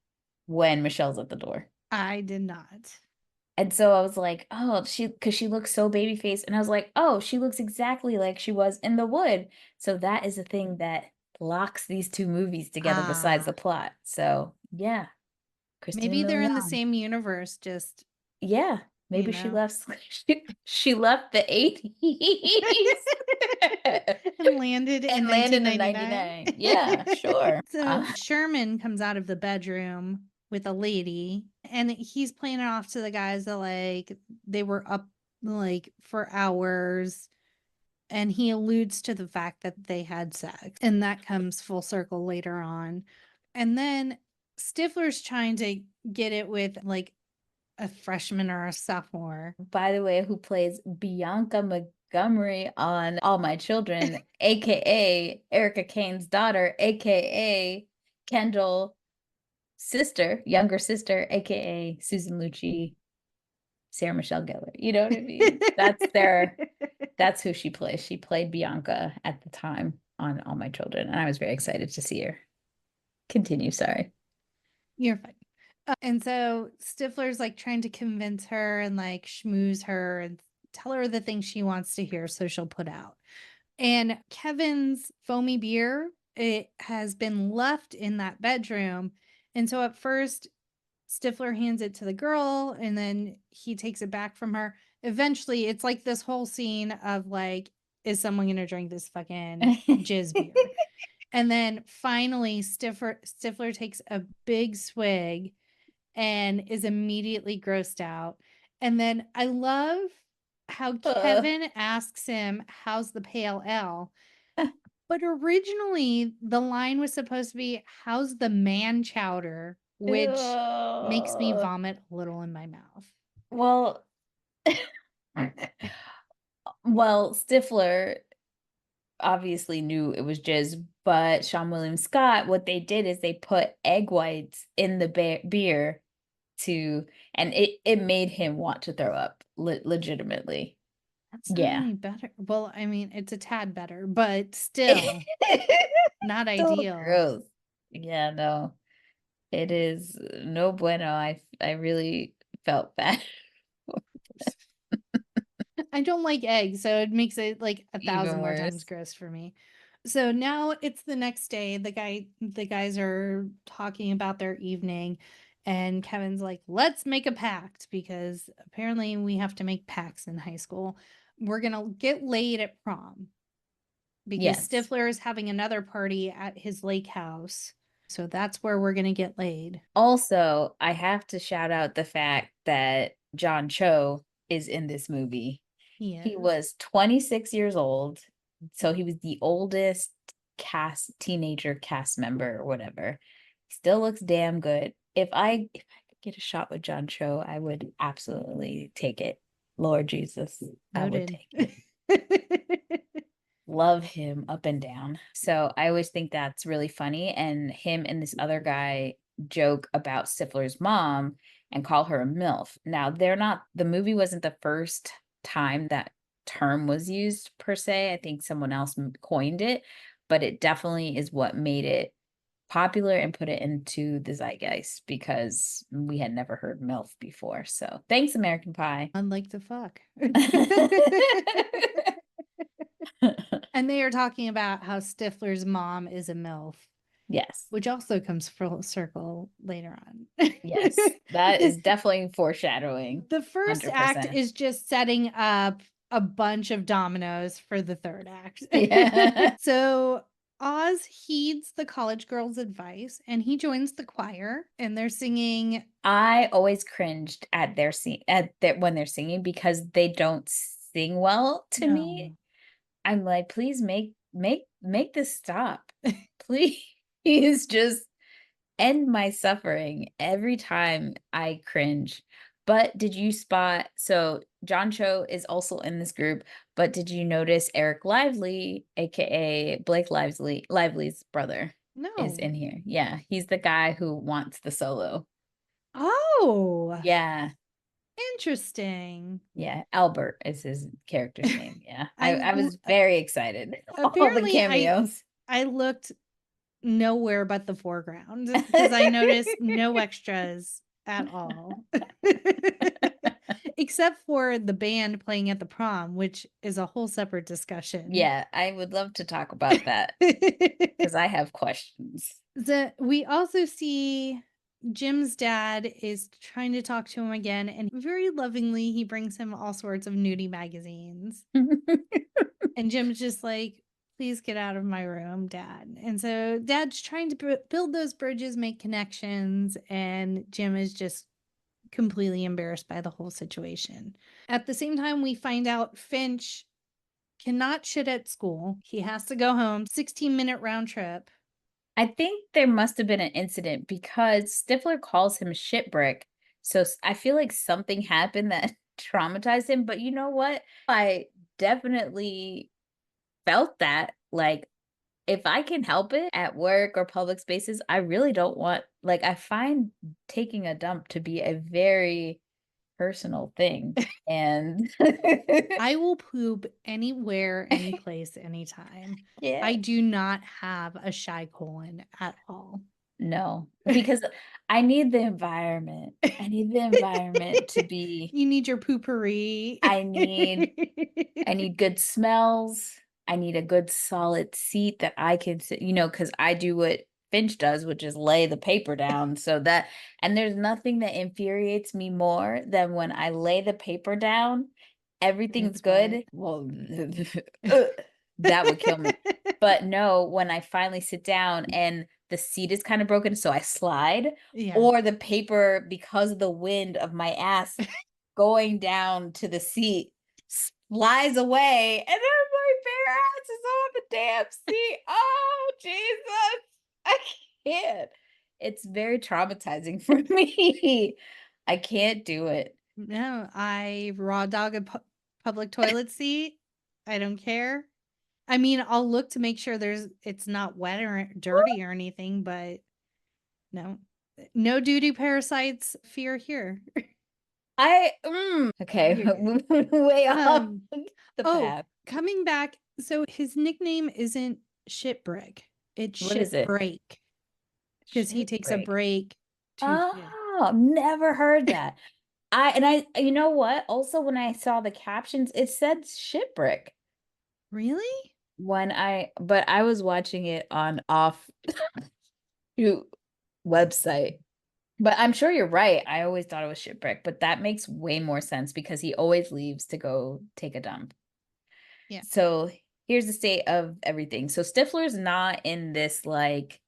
when Michelle's at the door? I did not. And so I was like, oh, because she looks so baby faced. And I was like, oh, she looks exactly like she was in The Wood. So that is a thing that locks these two movies together besides the plot. So yeah. Maybe they're in the same universe, just Maybe You she know? left she left the 80s And landed in and landed in 1999. 99. Yeah, sure. So Sherman comes out of the bedroom with a lady, and he's playing it off to the guys that like they were up like for hours, and he alludes to the fact that they had sex, and that comes full circle later on. And then Stifler's trying to get it with like a freshman or a sophomore. By the way, who plays Bianca Montgomery on All My Children, aka Erica Kane's daughter, aka Kendall sister, younger sister, aka Susan Lucci, Sarah Michelle Gellar. You know what I mean? That's who she plays. She played Bianca at the time on All My Children, and I was very excited to see her. Continue, sorry. You're fine. And so Stifler's like trying to convince her and like schmooze her and tell her the things she wants to hear so she'll put out. And Kevin's foamy beer, it has been left in that bedroom. And so at first, Stifler hands it to the girl and then he takes it back from her. Eventually, it's like this whole scene of like, is someone going to drink this fucking jizz beer? And then finally, Stifler takes a big swig and is immediately grossed out. And then I love how Kevin asks him, how's the pale ale? But originally, the line was supposed to be, how's the man chowder? Which makes me vomit a little in my mouth. Well, Stifler obviously knew it was jizz, but Sean William Scott, what they did is they put egg whites in the beer and it made him want to throw up legitimately. That's not any better. Well, I mean, it's a tad better, but still not ideal. Gross. Yeah, no. It is no bueno. I really felt bad. I don't like eggs, so it makes it like 1,000 more times worse. gross for me. So now it's the next day. The guys are talking about their evening, and Kevin's like, let's make a pact because apparently we have to make pacts in high school. We're gonna get laid at prom because Yes. Stifler is having another party at his lake house. So that's where we're gonna get laid. Also, I have to shout out the fact that John Cho is in this movie. He was 26 years old, so he was the oldest teenager cast member or whatever. He still looks damn good. If I could get a shot with John Cho, I would absolutely take it. Lord Jesus, I would take it. Love him up and down. So I always think that's really funny. And him and this other guy joke about Stifler's mom and call her a MILF. Now, the movie wasn't the first time that term was used per se. I think someone else coined it, but it definitely is what made it popular and put it into the zeitgeist because we had never heard MILF before. So thanks, American Pie. I'd like to fuck. And they are talking about how Stifler's mom is a MILF. Yes. Which also comes full circle later on. Yes. That is definitely foreshadowing. The first 100%. act is just setting up a bunch of dominoes for the third act. Yeah. So Oz heeds the college girl's advice and he joins the choir and they're singing. I always cringed at when they're singing because they don't sing well to me. I'm like, please make this stop. Please just end my suffering every time I cringe. But did you spot, so John Cho is also in this group, but did you notice Eric Lively, aka Blake Lively's brother, is in here? Yeah, he's the guy who wants the solo. Oh. Yeah. Interesting. Yeah, Albert is his character's name. Yeah. I was very excited. Apparently, all the cameos. I looked nowhere but the foreground because I noticed no extras at all. Except for the band playing at the prom, which is a whole separate discussion. Yeah, I would love to talk about that because I have questions. We also see Jim's dad is trying to talk to him again, and very lovingly, he brings him all sorts of nudie magazines. And Jim's just like, please get out of my room, Dad. And so Dad's trying to build those bridges, make connections, and Jim is just completely embarrassed by the whole situation. At the same time, we find out Finch cannot shit at school. He has to go home, 16-minute round trip. I think there must have been an incident because Stifler calls him shitbrick. So I feel like something happened that traumatized him. But you know what? I definitely felt that. Like, if I can help it at work or public spaces, I really don't want, like, I find taking a dump to be a very personal thing. And I will poop anywhere, any place, anytime. yeah. I do not have a shy colon at all. No, because I need the environment. I need the environment to be. You need your poopery. I need good smells. I need a good solid seat that I can sit, because I do what Finch does, which is lay the paper down. And there's nothing that infuriates me more than when I lay the paper down, everything's good. Well, that would kill me. But no, when I finally sit down and the seat is kind of broken, so I slide, or the paper, because of the wind of my ass going down to the seat, flies away, and then my bare ass is on the damn seat. Oh, Jesus. I can't. It's very traumatizing for me. I can't do it. No, I raw dog a public toilet seat. I don't care. I mean, I'll look to make sure it's not wet or dirty or anything, but no duty parasites fear here. Okay, way off the path. Coming back. So his nickname isn't Shitbrick. It's What is it? Shitbreak. Because he takes a break. I've never heard that. You know what? Also, when I saw the captions, it said shitbrick. Really? But I was watching it on off website. But I'm sure you're right. I always thought it was shitbrick, but that makes way more sense because he always leaves to go take a dump. Yeah. So here's the state of everything. So Stifler's not in this like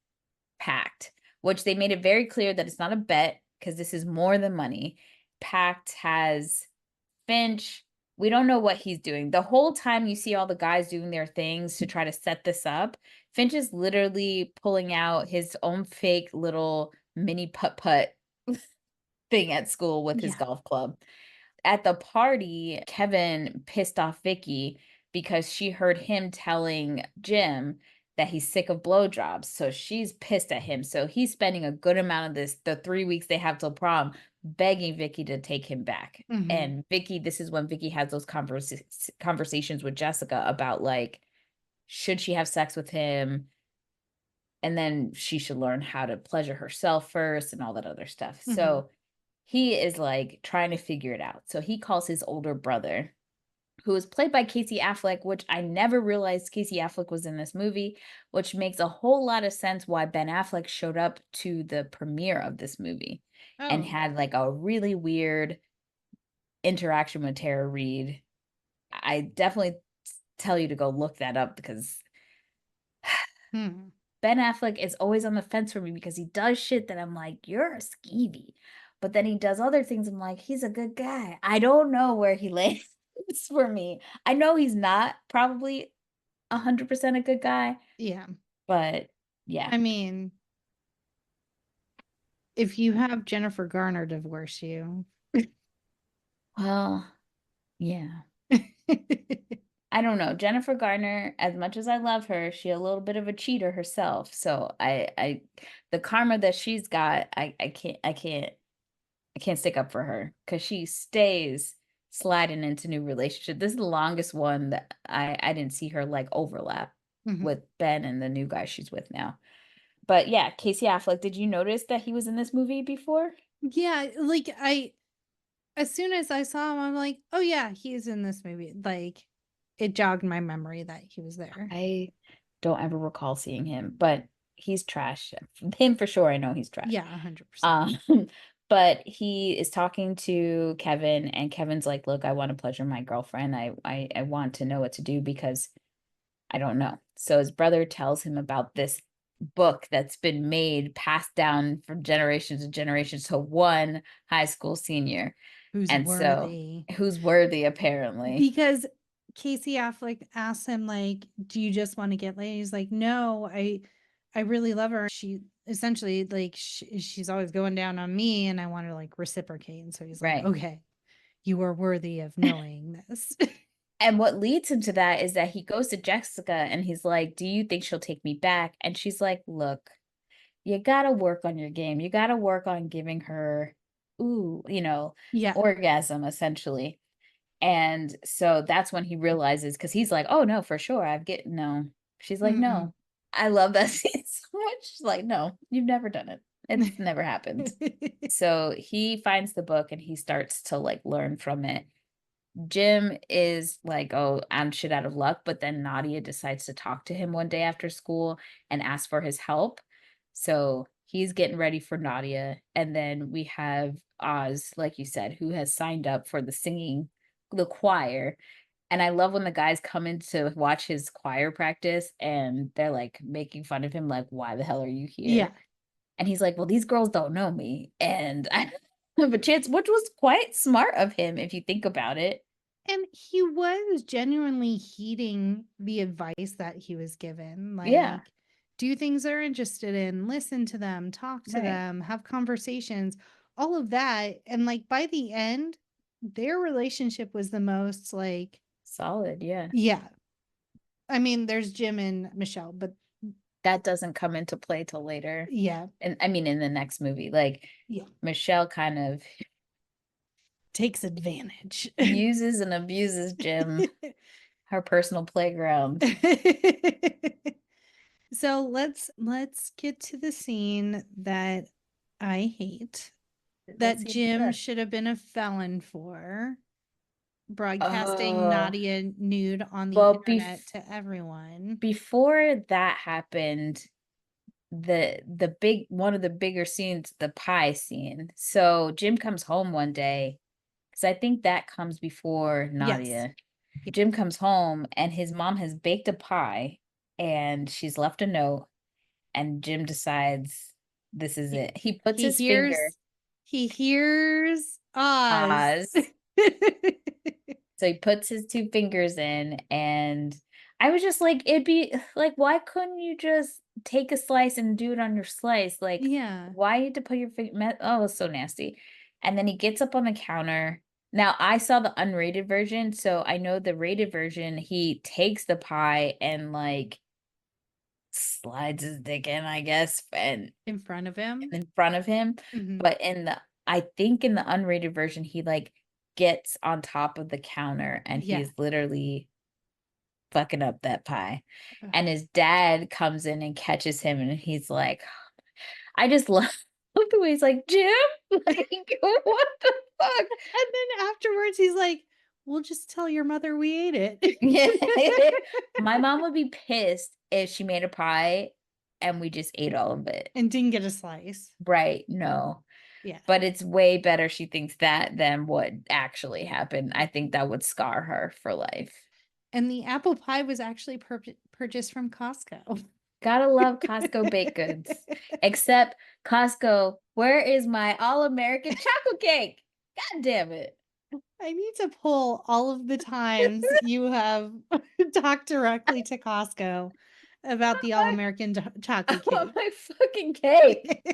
pact, which they made it very clear that it's not a bet because this is more than money. Pact has Finch. We don't know what he's doing. The whole time you see all the guys doing their things to try to set this up, Finch is literally pulling out his own fake little mini putt-putt thing at school with his golf club. At the party, Kevin pissed off Vicky because she heard him telling Jim that he's sick of blowjobs. So she's pissed at him. So he's spending a good amount of the 3 weeks they have till prom, begging Vicky to take him back. Mm-hmm. And Vicky, this is when Vicky has those conversations with Jessica about like, should she have sex with him? And then she should learn how to pleasure herself first and all that other stuff. Mm-hmm. So he is like trying to figure it out. So he calls his older brother, who is played by Casey Affleck, which I never realized Casey Affleck was in this movie, which makes a whole lot of sense why Ben Affleck showed up to the premiere of this movie and had like a really weird interaction with Tara Reid. I definitely tell you to go look that up because Ben Affleck is always on the fence for me because he does shit that I'm like, you're a skeevy. But then he does other things. I'm like, he's a good guy. I don't know where he lands for me. I know he's not probably 100% a good guy. Yeah. But yeah. I mean, if you have Jennifer Garner divorce you. Well, yeah. I don't know. Jennifer Garner, as much as I love her, she's a little bit of a cheater herself. So the karma that she's got, I can't stick up for her because she stays sliding into new relationship. This is the longest one that I didn't see her like overlap with Ben and the new guy she's with now. But yeah, Casey Affleck, did you notice that he was in this movie before? Yeah, like as soon as I saw him, I'm like, oh yeah, he's in this movie. Like it jogged my memory that he was there. I don't ever recall seeing him, but he's trash. Him for sure, I know he's trash. Yeah, 100%. But he is talking to Kevin, and Kevin's like, look, I want to pleasure my girlfriend. I want to know what to do because I don't know. So his brother tells him about this book that's been made, passed down from generations and generations to one high school senior. Who's And so worthy. who's worthy, apparently. Because Casey Affleck asks him, like, do you just want to get laid? He's like, no, I really love her. She essentially, like, she's always going down on me, and I want to, like, reciprocate. And so he's like, Right. okay, you are worthy of knowing this. And what leads him to that is that he goes to Jessica and he's like, do you think she'll take me back? And she's like, look, you got to work on your game. You got to work on giving her, Yeah. orgasm, essentially. And so that's when he realizes, because he's like, oh, no, for sure. No. She's like, no. I love that scene so much. She's like, no, you've never done it. It's never happened. So he finds the book and he starts to like learn from it. Jim is like, oh, I'm shit out of luck. But then Nadia decides to talk to him one day after school and ask for his help. So he's getting ready for Nadia. And then we have Oz, like you said, who has signed up for the choir. And I love when the guys come in to watch his choir practice and they're like making fun of him, like, why the hell are you here? Yeah. And he's like, well, these girls don't know me. And I have a chance, which was quite smart of him if you think about it. And he was genuinely heeding the advice that he was given. Like, Yeah. do things they're interested in, listen to them, talk to Right. them, have conversations, all of that. And like by the end, their relationship was the most like Solid, yeah. Yeah. I mean, there's Jim and Michelle, but that doesn't come into play till later. Yeah. And I mean, in the next movie, like, yeah, Michelle kind of takes advantage. uses and abuses Jim, her personal playground. So let's get to the scene that I hate, that Jim should have been a felon for, broadcasting Nadia nude on the internet to everyone. Before that happened, one of the bigger scenes, the pie scene. So Jim comes home one day, because I think that comes before Nadia. Yes. Jim comes home and his mom has baked a pie and she's left a note, and Jim decides this is it. He puts his finger. He hears Oz. So he puts his two fingers in, and I was just like, it'd be like, why couldn't you just take a slice and do it on your slice? Like, Yeah. why you had to put your finger? Oh, it was so nasty. And then he gets up on the counter. Now, I saw the unrated version, so I know the rated version, he takes the pie and like slides his dick in, I guess, and in front of him. But I think in the unrated version, he like gets on top of the counter and he's literally fucking up that pie. And his dad comes in and catches him, and he's like, I just love the way he's like, Jim, like, what the fuck? And then afterwards he's like, we'll just tell your mother we ate it. Yeah. My mom would be pissed if she made a pie and we just ate all of it and didn't get a slice. Right? No. Yeah. But it's way better she thinks that than what actually happened. I think that would scar her for life. And the apple pie was actually purchased from Costco. Gotta love Costco baked goods. Except Costco, where is my all-American chocolate cake? God damn it. I need to pull all of the times you have talked directly to Costco about the all-American chocolate cake. I want my fucking cake.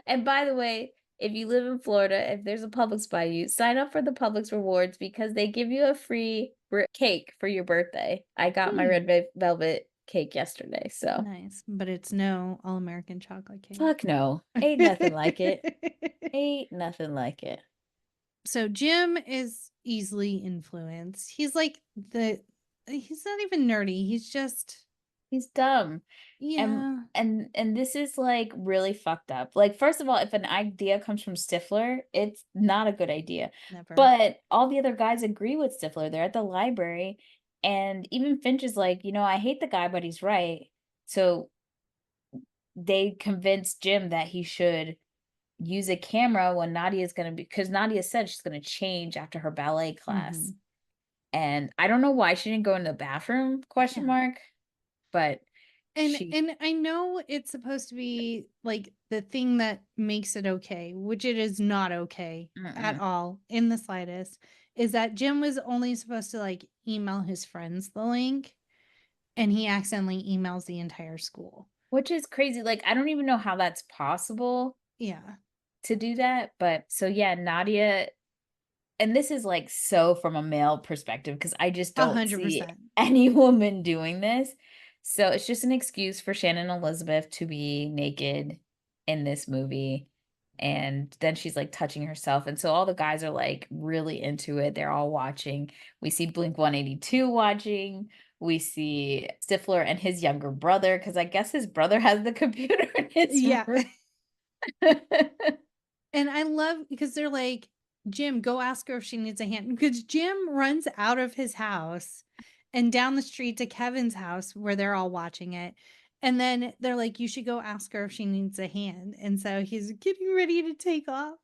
And by the way, if you live in Florida, if there's a Publix by you, sign up for the Publix rewards because they give you a free cake for your birthday. I got my red velvet cake yesterday, so. Nice, but it's no all-American chocolate cake. Fuck no. Ain't nothing like it. Ain't nothing like it. So Jim is easily influenced. He's like he's not even nerdy. He's dumb. Yeah. And this is like really fucked up. Like, first of all, if an idea comes from Stifler, it's not a good idea. Never. But all the other guys agree with Stifler. They're at the library And even Finch is like, I hate the guy, but he's right. So they convince Jim that he should use a camera when Nadia's gonna be, because Nadia said she's gonna change after her ballet class. Mhm. And I don't know why she didn't go in the bathroom, question Yeah. mark, but And she and I know it's supposed to be like the thing that makes it okay, which it is not okay at mm-mm. all in the slightest, is that Jim was only supposed to like email his friends the link and he accidentally emails the entire school. Which is crazy. Like, I don't even know how that's possible Yeah. to do that. But so yeah, Nadia, and this is like so from a male perspective because I just don't see 100%. any woman doing this. So it's just an excuse for Shannon Elizabeth to be naked in this movie. And then she's like touching herself. And so all the guys are like really into it. They're all watching. We see Blink 182 watching. We see Stifler and his younger brother, because I guess his brother has the computer in his Yeah. room. And I love because they're like, Jim, go ask her if she needs a hand. Because Jim runs out of his house and down the street to Kevin's house where they're all watching it. And then they're like, you should go ask her if she needs a hand. And so he's getting ready to take off.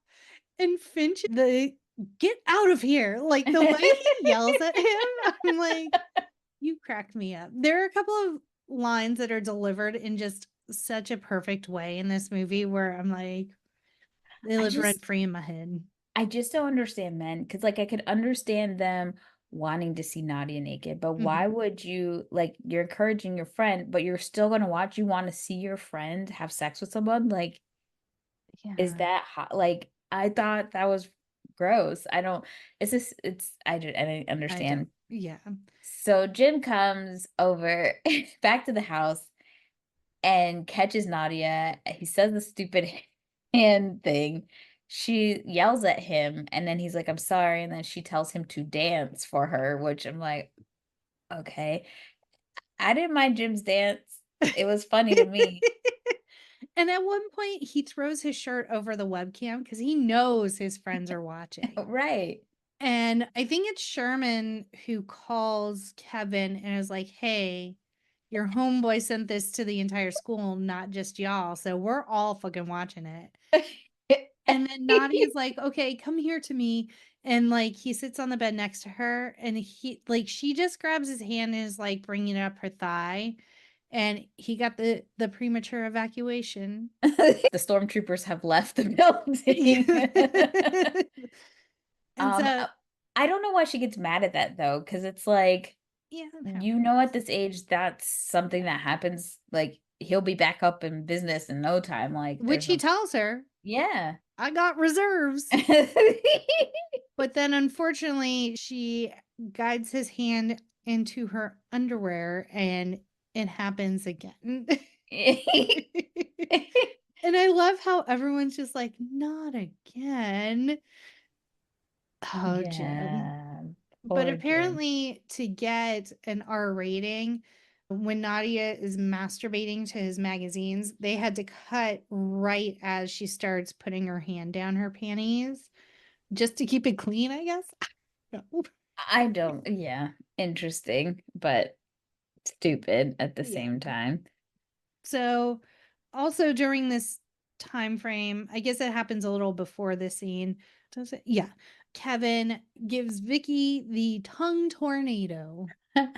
And Finch, the get out of here. Like the way he yells at him, I'm like, you cracked me up. There are a couple of lines that are delivered in just such a perfect way in this movie where I'm like, they I live just rent free in my head. I just don't understand men, because like I could understand them wanting to see Nadia naked, but why Mhm. would you, like, you're encouraging your friend, but you're still gonna watch, you want to see your friend have sex with someone? Like, is Yeah, that hot? Like, I thought that was gross. I don't, it's just, I didn't I don't. understand. Yeah. So Jim comes over back to the house and catches Nadia. He says the stupid hand thing. She yells at him, and then he's like, I'm sorry. And then she tells him to dance for her, which I'm like, okay. I didn't mind Jim's dance. It was funny to me. And at one point, he throws his shirt over the webcam because he knows his friends are watching. Right. And I think it's Sherman who calls Kevin and is like, hey, your homeboy sent this to the entire school, not just y'all. So we're all fucking watching it. And then Nadia's like, okay, come here to me. And like he sits on the bed next to her and he like she just grabs his hand and is like bringing up her thigh. And he got the premature evacuation. The stormtroopers have left the building. And so I don't know why she gets mad at that though, because it's like, yeah, it at happens. this age, that's something that happens. Like, he'll be back up in business in no time. Like, Which there's he no, tells her, yeah. I got reserves. But then unfortunately, she guides his hand into her underwear and it happens again. And I love how everyone's just like, not again. Oh, Jim. Yeah, But poor Jim. apparently, to get an R rating, when Nadia is masturbating to his magazines, they had to cut right as she starts putting her hand down her panties just to keep it clean, I guess. No. I don't, yeah, interesting, but stupid at the Yeah. same time. So, also during this time frame, I guess it happens a little before this scene. Does it? Yeah. Kevin gives Vicky the tongue tornado. And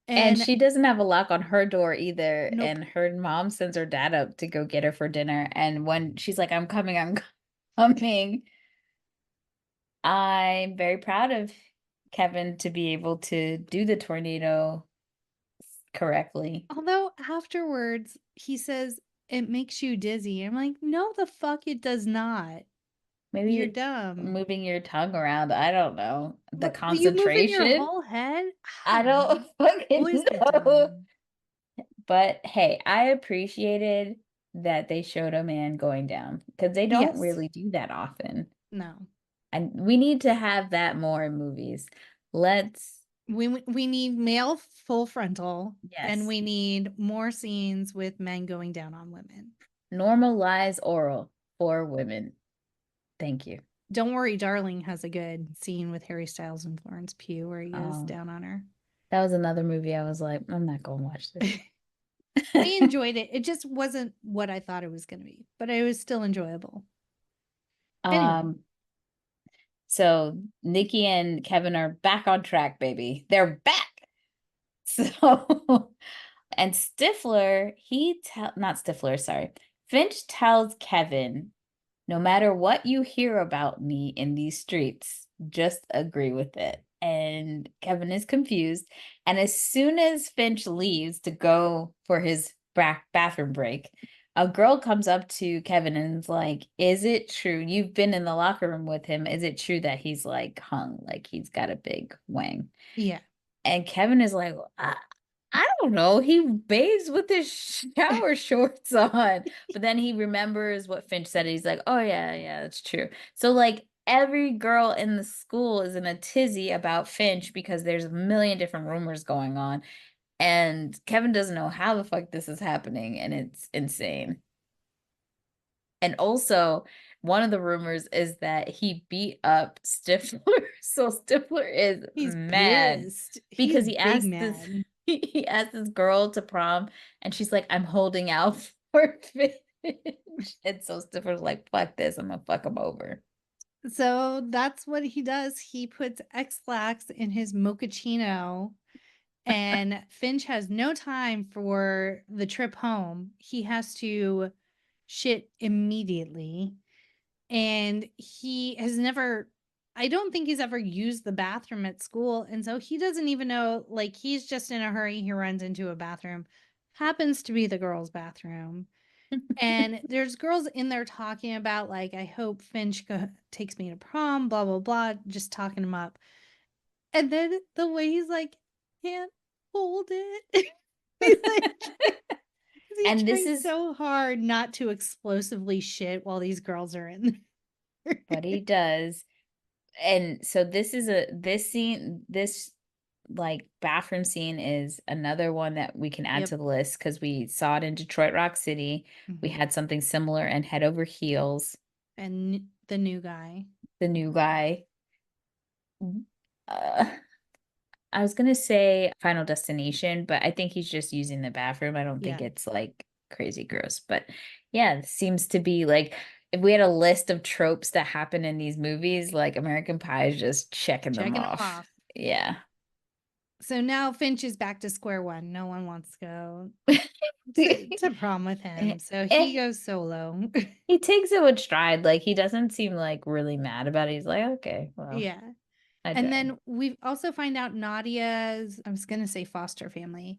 And she doesn't have a lock on her door either. nope. And her mom sends her dad up to go get her for dinner. And when she's like, I'm coming, I'm coming, I'm very proud of Kevin to be able to do the tornado correctly. Although afterwards he says it makes you dizzy. I'm like, no, the fuck it does not. Maybe You're you're dumb. moving your tongue around. I don't know. The What you moving your concentration. whole head? I I don't know. don't fucking Boys are know. dumb. But hey, I appreciated that they showed a man going down, because they don't Yes. really do that often. No. And we need to have that more in movies. Let's, We need male full frontal and yes, we need more scenes with men going down on women. normalize oral for women. Thank you. Don't Worry, Darling has a good scene with Harry Styles and Florence Pugh where he goes Oh, down on her. that was another movie I was like, I'm not going to watch this. I enjoyed it. It just wasn't what I thought it was going to be, but it was still enjoyable. Anyway. So Nikki and Kevin are back on track, baby. They're back. So, and Stifler, not Stifler, sorry. Finch tells Kevin, no matter what you hear about me in these streets, just agree with it. And Kevin is confused. And as soon as Finch leaves to go for his bathroom break, a girl comes up to Kevin and is like, is it true? You've been in the locker room with him. Is it true that he's like hung, like he's got a big wang? Yeah. And Kevin is like, I don't know. He bathes with his shower shorts on. But then he remembers what Finch said. He's like, oh, yeah, that's true. So, like, every girl in the school is in a tizzy about Finch because there's a million different rumors going on. And Kevin doesn't know how the fuck this is happening. And it's insane. And also, one of the rumors is that he beat up Stifler. So Stifler is He's mad pissed. because He's he big asked mad. he asked this girl to prom, and she's like, "I'm holding out for Finch." And so Stifler's like, "Fuck this! I'm gonna fuck him over." So that's what he does. He puts X-Lax in his mochaccino, and Finch has no time for the trip home. He has to shit immediately. And he has never, I don't think he's ever used the bathroom at school. And so he doesn't even know, like, he's just in a hurry. He runs into a bathroom, happens to be the girls' bathroom. And there's girls in there talking about, like, I hope Finch takes me to prom, blah, blah, blah, just talking him up. And then the way he's like, can't hold it. He's like, he And this tries is so hard not to explosively shit while these girls are in there. what he does. And so this scene, this like bathroom scene is another one that we can add Yep. to the list because we saw it in Detroit Rock City. We Mhm. had something similar in Head Over Heels. And the new guy. The new guy. Uh, I was gonna say Final Destination, but I think he's just using the bathroom. I don't think Yeah. it's like crazy gross. But yeah, it seems to be like if we had a list of tropes that happen in these movies, like American Pie is just checking them off. Yeah. So now Finch is back to square one. No one wants to go to prom with him. So he goes solo. He takes it with stride. Like he doesn't seem like really mad about it. He's like, okay, well, Yeah. I And tried. then we also find out Nadia's, I was going to say foster family.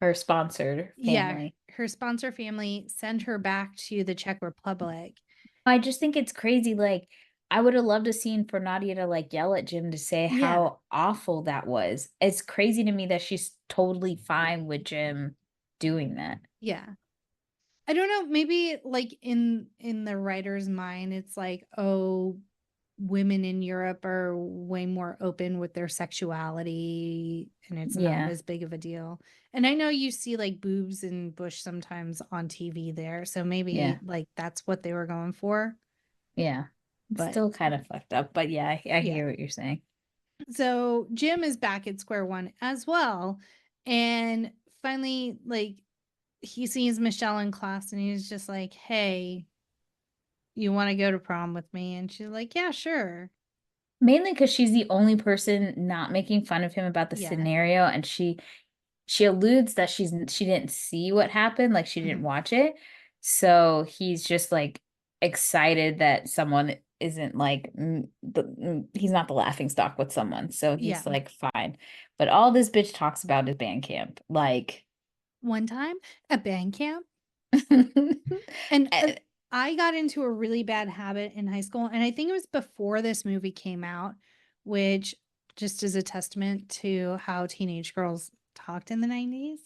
Her sponsored Yeah. family. Her sponsor family sent her back to the Czech Republic. I just think it's crazy. Like, I would have loved a scene for Nadia to like yell at Jim to say Yeah. how awful that was. It's crazy to me that she's totally fine with Jim doing that. Yeah. I don't know, maybe like in the writer's mind, it's like, oh, women in Europe are way more open with their sexuality and it's not Yeah. as big of a deal. And I know you see like boobs and bush sometimes on TV there. So maybe Yeah. like that's what they were going for. Yeah. But Still kind of fucked up. But yeah, I yeah. hear what you're saying. So Jim is back at square one as well. And finally, like he sees Michelle in class and he's just like, hey, you want to go to prom with me? And she's like, yeah, sure. Mainly because she's the only person not making fun of him about the Yeah. scenario, and she alludes that she didn't see what happened, like she didn't Mhm. watch it. So he's just like excited that someone isn't like he's not the laughing stock with someone. So he's Yeah. like fine. But all this bitch talks about is band camp. Like One time at band camp, and and I got into a really bad habit in high school, and I think it was before this movie came out, which just is a testament to how teenage girls talked in the 90s.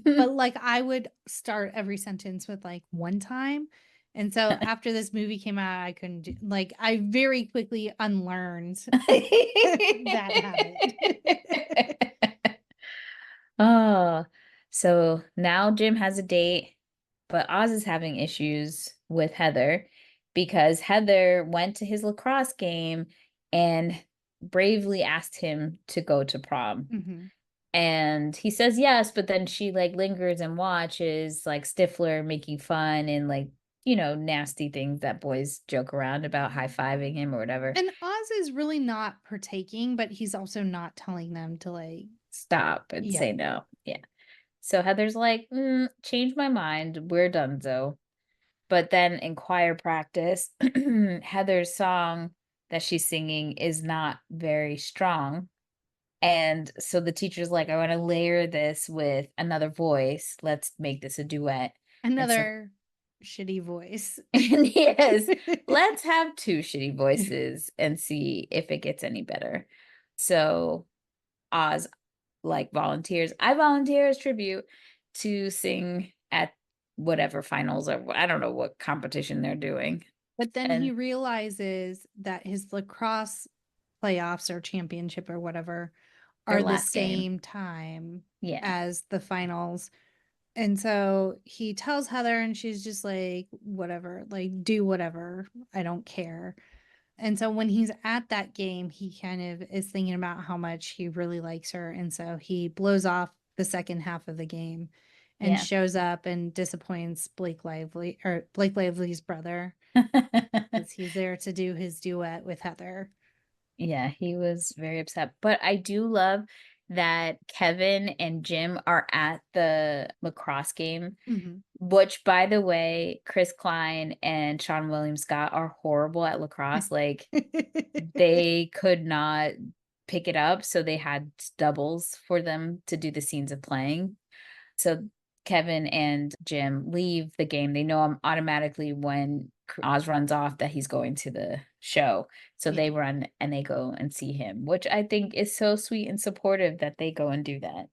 But like I would start every sentence with like one time. And so after this movie came out, I couldn't do, like I very quickly unlearned that habit. Oh, so now Jim has a date, but Oz is having issues with Heather because Heather went to his lacrosse game and bravely asked him to go to prom. Mm-hmm. And he says yes, but then she like lingers and watches like Stifler making fun and like, nasty things that boys joke around about, high-fiving him or whatever. And Oz is really not partaking, but he's also not telling them to like stop and say no. Yeah. So Heather's like, change my mind. We're donezo. But then in choir practice, Heather's song that she's singing is not very strong. And so the teacher's like, I want to layer this with another voice. Let's make this a duet. Another shitty voice. And yes, let's have two shitty voices and see if it gets any better. So Oz like volunteers. I volunteer as tribute to sing at whatever finals or I don't know what competition they're doing. But then And he realizes that his lacrosse playoffs or championship or whatever their are the last game. same time Yeah. as the finals. And so he tells Heather and she's just like, whatever, like do whatever. I don't care. And so when he's at that game, he kind of is thinking about how much he really likes her. And so he blows off the second half of the game and Yeah. shows up and disappoints Blake Lively's brother because he's there to do his duet with Heather. Yeah, he was very upset. But I do love that Kevin and Jim are at the lacrosse game, which, by the way, Chris Klein and Sean William Scott are horrible at lacrosse. Like, they could not pick it up, so they had doubles for them to do the scenes of playing. So Kevin and Jim leave the game. They know him automatically when Oz runs off that he's going to the show. So they run and they go and see him, which I think is so sweet and supportive that they go and do that,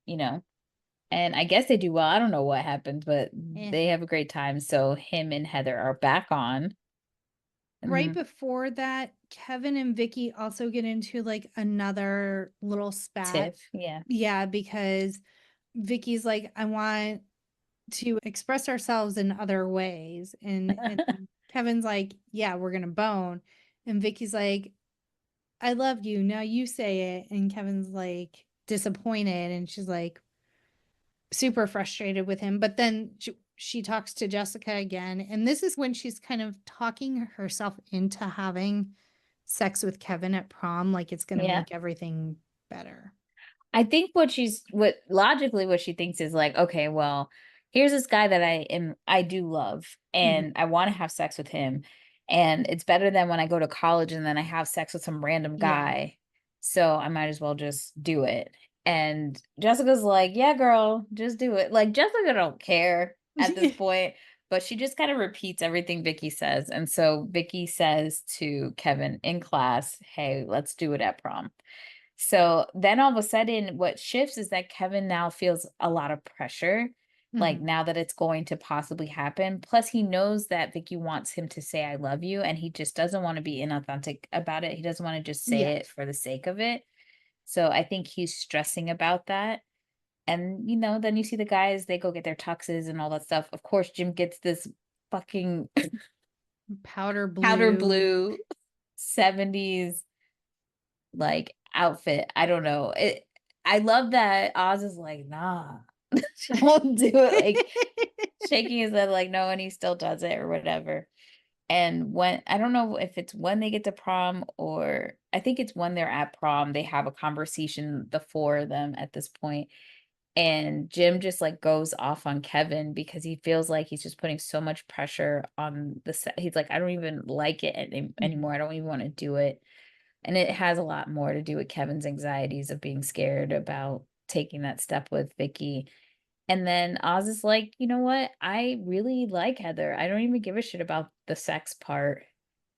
And I guess they do well. I don't know what happened, but they have a great time. So him and Heather are back on. Right before that, Kevin and Vicky also get into like another little spat. Tiff, yeah. Yeah, because Vicky's like, I want to express ourselves in other ways. And Kevin's like, yeah, we're gonna bone. And Vicky's like, I love you. Now you say it. And Kevin's like disappointed. And she's like super frustrated with him. But then she talks to Jessica again. And this is when she's kind of talking herself into having sex with Kevin at prom. Like it's going to make everything better. I think what she thinks is like, okay, well, here's this guy that I do love and I want to have sex with him. And it's better than when I go to college and then I have sex with some random guy. So I might as well just do it. And Jessica's like, yeah, girl, just do it. Like Jessica don't care at this point, but she just kind of repeats everything Vicky says. And so Vicky says to Kevin in class, hey, let's do it at prom. So then all of a sudden what shifts is that Kevin now feels a lot of pressure, like now that it's going to possibly happen. Plus he knows that Vicky wants him to say, I love you. And he just doesn't want to be inauthentic about it. He doesn't want to just say it for the sake of it. So I think he's stressing about that. And, then you see the guys, they go get their tuxes and all that stuff. Of course, Jim gets this fucking powder blue 70s like outfit. I don't know. I love that Oz is like, nah, don't do it. Like shaking his head like no, and he still does it or whatever. And when I don't know if it's when they get to prom or I think it's when they're at prom, they have a conversation, the four of them at this point. And Jim just like goes off on Kevin because he feels like he's just putting so much pressure on the set. He's like, I don't even like it anymore. I don't even want to do it. And it has a lot more to do with Kevin's anxieties of being scared about taking that step with Vicky. And then Oz is like, you know what? I really like Heather. I don't even give a shit about the sex part.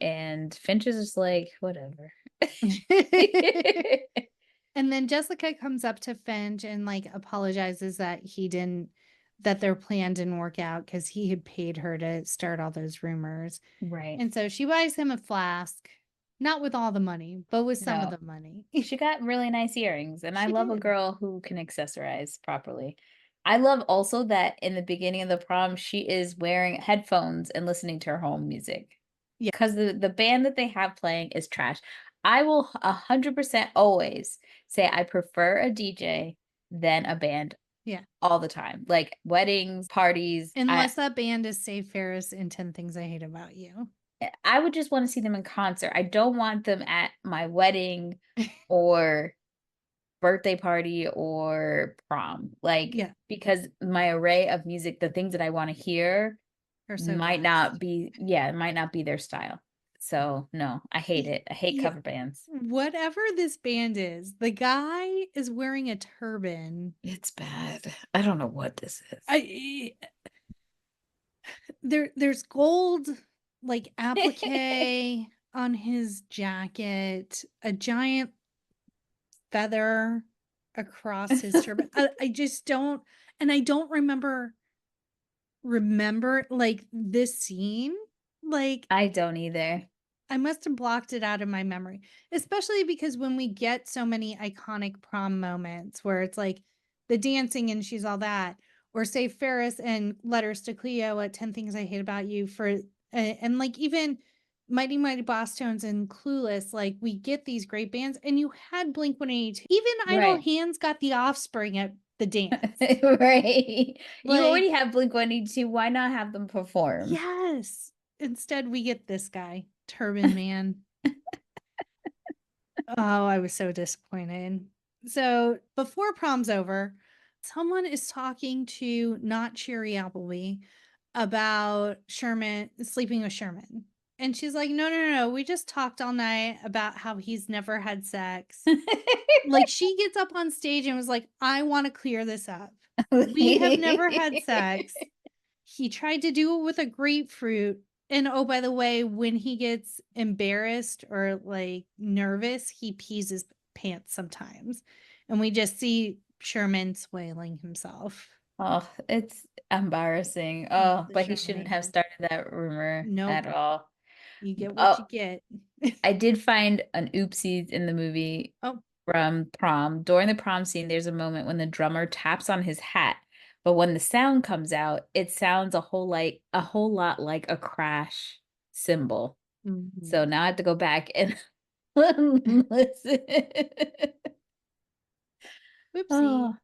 And Finch is just like, whatever. And then Jessica comes up to Finch and like apologizes that their plan didn't work out because he had paid her to start all those rumors. Right. And so she buys him a flask, not with all the money, but with some of the money. She got really nice earrings. And I love a girl who can accessorize properly. I love also that in the beginning of the prom, she is wearing headphones and listening to her home music. Yeah. because the band that they have playing is trash. I will 100% always say I prefer a DJ than a band Yeah. all the time. Like weddings, parties. Unless that band is Save Ferris in 10 Things I Hate About You. I would just want to see them in concert. I don't want them at my wedding or birthday party or prom. Like, Yeah. because my array of music, the things that I want to hear They're so might vast. not be, it might not be their style. So no, I hate it. I hate Yeah. cover bands. Whatever this band is, the guy is wearing a turban. It's bad. I don't know what this is. There's gold like applique on his jacket, a giant feather across his turban. I just don't, and I don't remember like this scene. Like I don't either. I must have blocked it out of my memory, especially because when we get so many iconic prom moments where it's like the dancing and she's all that, or say Ferris and Letters to Cleo at 10 Things I Hate About You and like even Mighty Mighty Boss Tones and Clueless, like we get these great bands and you had Blink 182. Even Idle Right. Hands got the Offspring at the dance. Right. You already Like, have Blink-182. Why not have them perform? yes. Instead, we get this guy, Turban Man. Oh, I was so disappointed. So before prom's over, someone is talking to not Cherry Appleby about Sherman sleeping with Sherman. And she's like, no. We just talked all night about how he's never had sex. Like she gets up on stage and was like, I want to clear this up. We have never had sex. He tried to do it with a grapefruit. And oh, by the way, when he gets embarrassed or like nervous, he pees his pants sometimes. And we just see Sherman swailing himself. Oh, it's embarrassing. Oh, Oh, the but he shouldn't have Shermanator. started that rumor Nope. at all. You get what Oh, you get. I did find an oopsies in the movie Oh, from prom. During the prom scene, there's a moment when the drummer taps on his hat, but when the sound comes out, it sounds a whole lot like a crash cymbal. So now I have to go back and listen. whoopsie. Oh.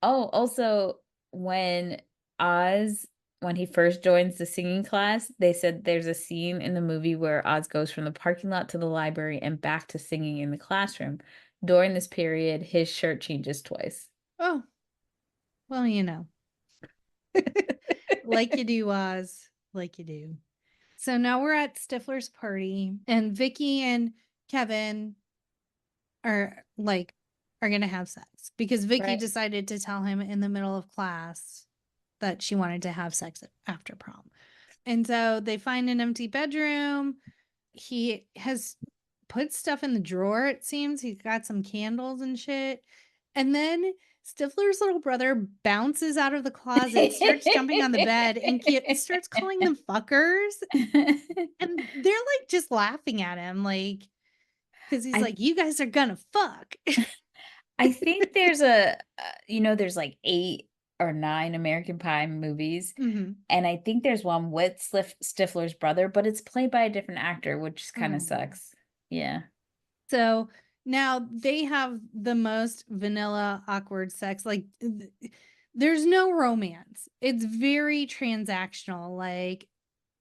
Oh, also when Oz, when he first joins the singing class, they said there's a scene in the movie where Oz goes from the parking lot to the library and back to singing in the classroom. During this period, his shirt changes twice. Oh, well, like you do, Oz. Like you do. So now we're at Stifler's party, and Vicky and Kevin are going to have sex because Vicky Right. decided to tell him in the middle of class that she wanted to have sex after prom. And so they find an empty bedroom. He has put stuff in the drawer, it seems. He's got some candles and shit. And then Stifler's little brother bounces out of the closet, starts jumping on the bed, and starts calling them fuckers. And they're like just laughing at him, like, because he's like, you guys are gonna fuck. I think there's there's like 8 or 9 American Pie movies. Mm-hmm. And I think there's one with Stifler's brother, but it's played by a different actor, which kind of sucks. Yeah. So now they have the most vanilla, awkward sex. Like, there's no romance. It's very transactional. Like,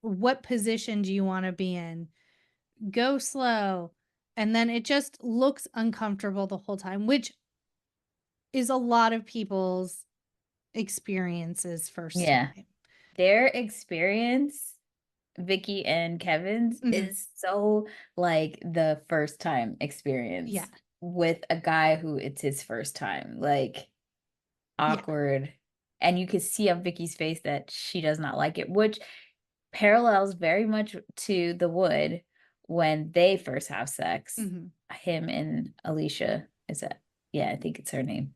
what position do you want to be in? Go slow. And then it just looks uncomfortable the whole time, which is a lot of people's experiences first time. Their experience, Vicky and Kevin's, is so like the first time experience. Yeah. With a guy who it's his first time. Like awkward. Yeah. And you could see on Vicky's face that she does not like it, which parallels very much to The Wood when they first have sex. Him and Alicia, is that? Yeah, I think it's her name.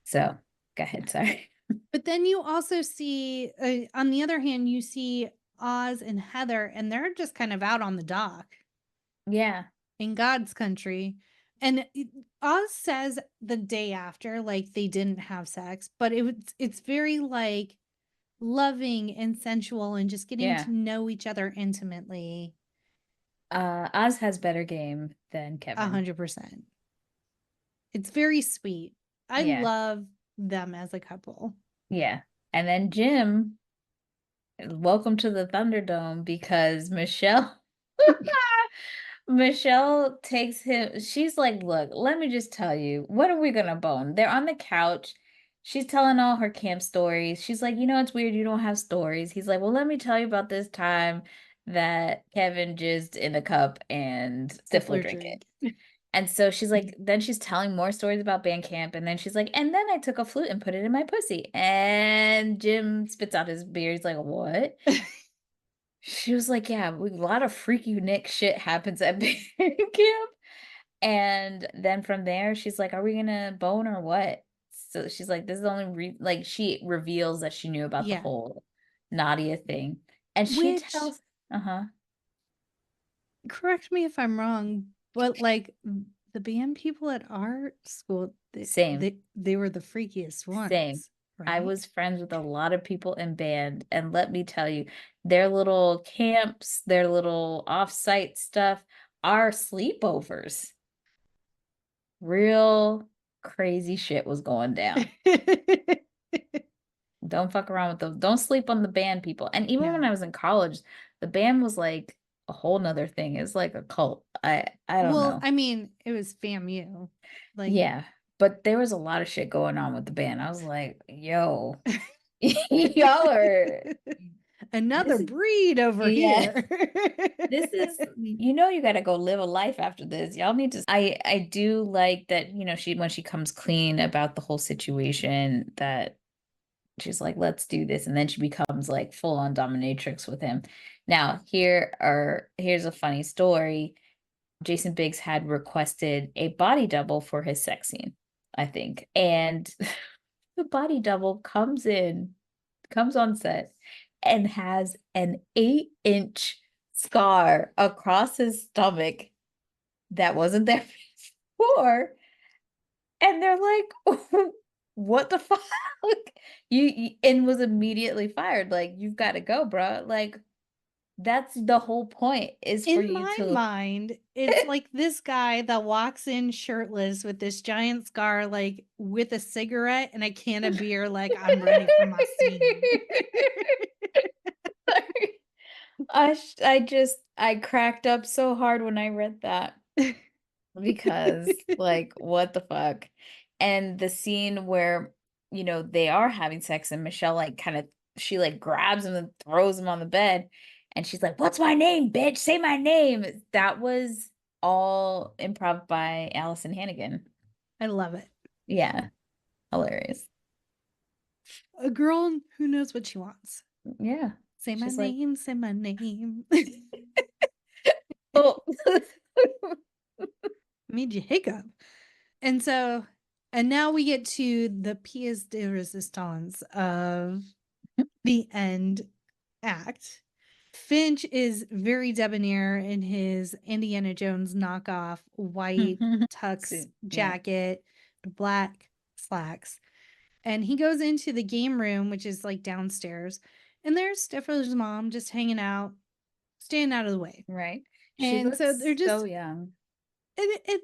So go ahead, sorry. But then you also see, on the other hand, you see Oz and Heather, and they're just kind of out on the dock. Yeah. In God's country. And Oz says the day after, like, they didn't have sex, but it's very like loving and sensual and just getting to know each other intimately. Oz has better game than Kevin. 100%. It's very sweet. I Yeah. love them as a couple. Yeah. And then Jim, welcome to the Thunderdome, because Michelle takes him. She's like, look, let me just tell you, what are we gonna bone? They're on the couch. She's telling all her camp stories. She's like, it's weird you don't have stories. He's like, well, let me tell you about this time that Kevin jizzed in a cup and Stifler drink it. And so she's like, then she's telling more stories about band camp. And then she's like, and then I took a flute and put it in my pussy. And Jim spits out his beer. He's like, what? She was like, yeah, a lot of freaky Nick shit happens at band camp. And then from there, she's like, are we gonna bone or what? So she's like, this is the only like she reveals that she knew about the whole Nadia thing. And she tells, correct me if I'm wrong, but like the band people at our school, they were the freakiest ones. Same. Right? I was friends with a lot of people in band, and let me tell you, their little camps, their little off-site stuff are sleepovers. Real crazy shit was going down. Don't fuck around with those. Don't sleep on the band people. And even when I was in college, the band was like a whole nother thing. It's like a cult. I don't know. Well, I mean, it was FAMU. Like, yeah, but there was a lot of shit going on with the band. I was like, yo, y'all are another breed over here. This is, you got to go live a life after this. Y'all need to. I do like that, when she comes clean about the whole situation, that she's like, let's do this. And then she becomes like full on dominatrix with him. Now, here's a funny story. Jason Biggs had requested a body double for his sex scene, I think. And the body double comes on set and has an 8-inch scar across his stomach that wasn't there before. And they're like, what the fuck? And was immediately fired. Like, you've got to go, bro. Like, that's the whole point, is for you to. In my mind, it's like this guy that walks in shirtless with this giant scar, like with a cigarette and a can of beer, like, I'm ready for my scene. I cracked up so hard when I read that, because like, what the fuck? And the scene where, they are having sex and Michelle she like grabs him and throws him on the bed, and she's like, what's my name, bitch? Say my name. That was all improv by Allison Hannigan. I love it. Yeah. Hilarious. A girl who knows what she wants. Yeah. Say my name, say my name. Oh. Made you hiccup. And now we get to the pièce de résistance of the end act. Finch is very debonair in his Indiana Jones knockoff white tux jacket, black slacks. And he goes into the game room, which is like downstairs. And there's Stifler's mom just hanging out, staying out of the way. Right. And so they're just so young. I love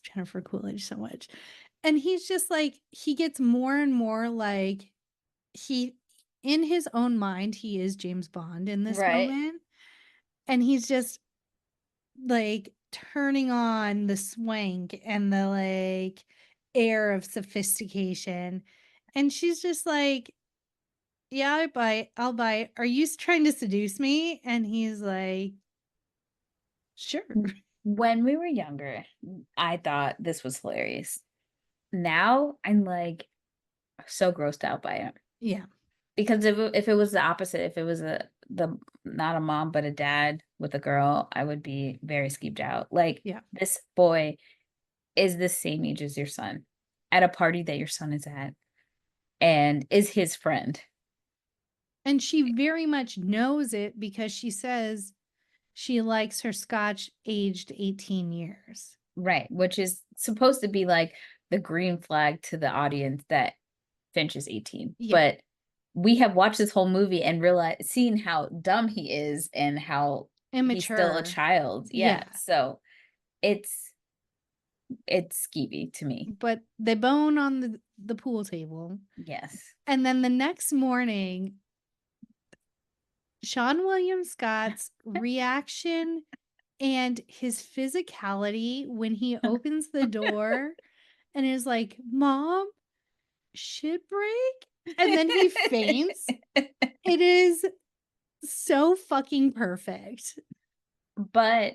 Jennifer Coolidge so much. And he's just like, he gets more and more like, in his own mind, he is James Bond in this moment. And he's just like turning on the swank and the like air of sophistication. And she's just like, yeah, I'll bite. Are you trying to seduce me? And he's like, sure. When we were younger, I thought this was hilarious. Now I'm like so grossed out by it. Yeah. Because if it was the opposite, if it was not a mom but a dad with a girl, I would be very skeeved out. Like, this boy is the same age as your son at a party that your son is at, and is his friend. And she very much knows it, because she says she likes her scotch aged 18 years. Right. Which is supposed to be like the green flag to the audience that Finch is 18. Yeah. But we have watched this whole movie and seen how dumb he is and how he's still a Immature. child. Yeah. Yeah. So it's skeevy to me. But they bone on the pool table. Yes. And then the next morning, Sean William Scott's reaction and his physicality when he opens the door and is like, "Mom, shit break?" And then he faints. It is so fucking perfect. But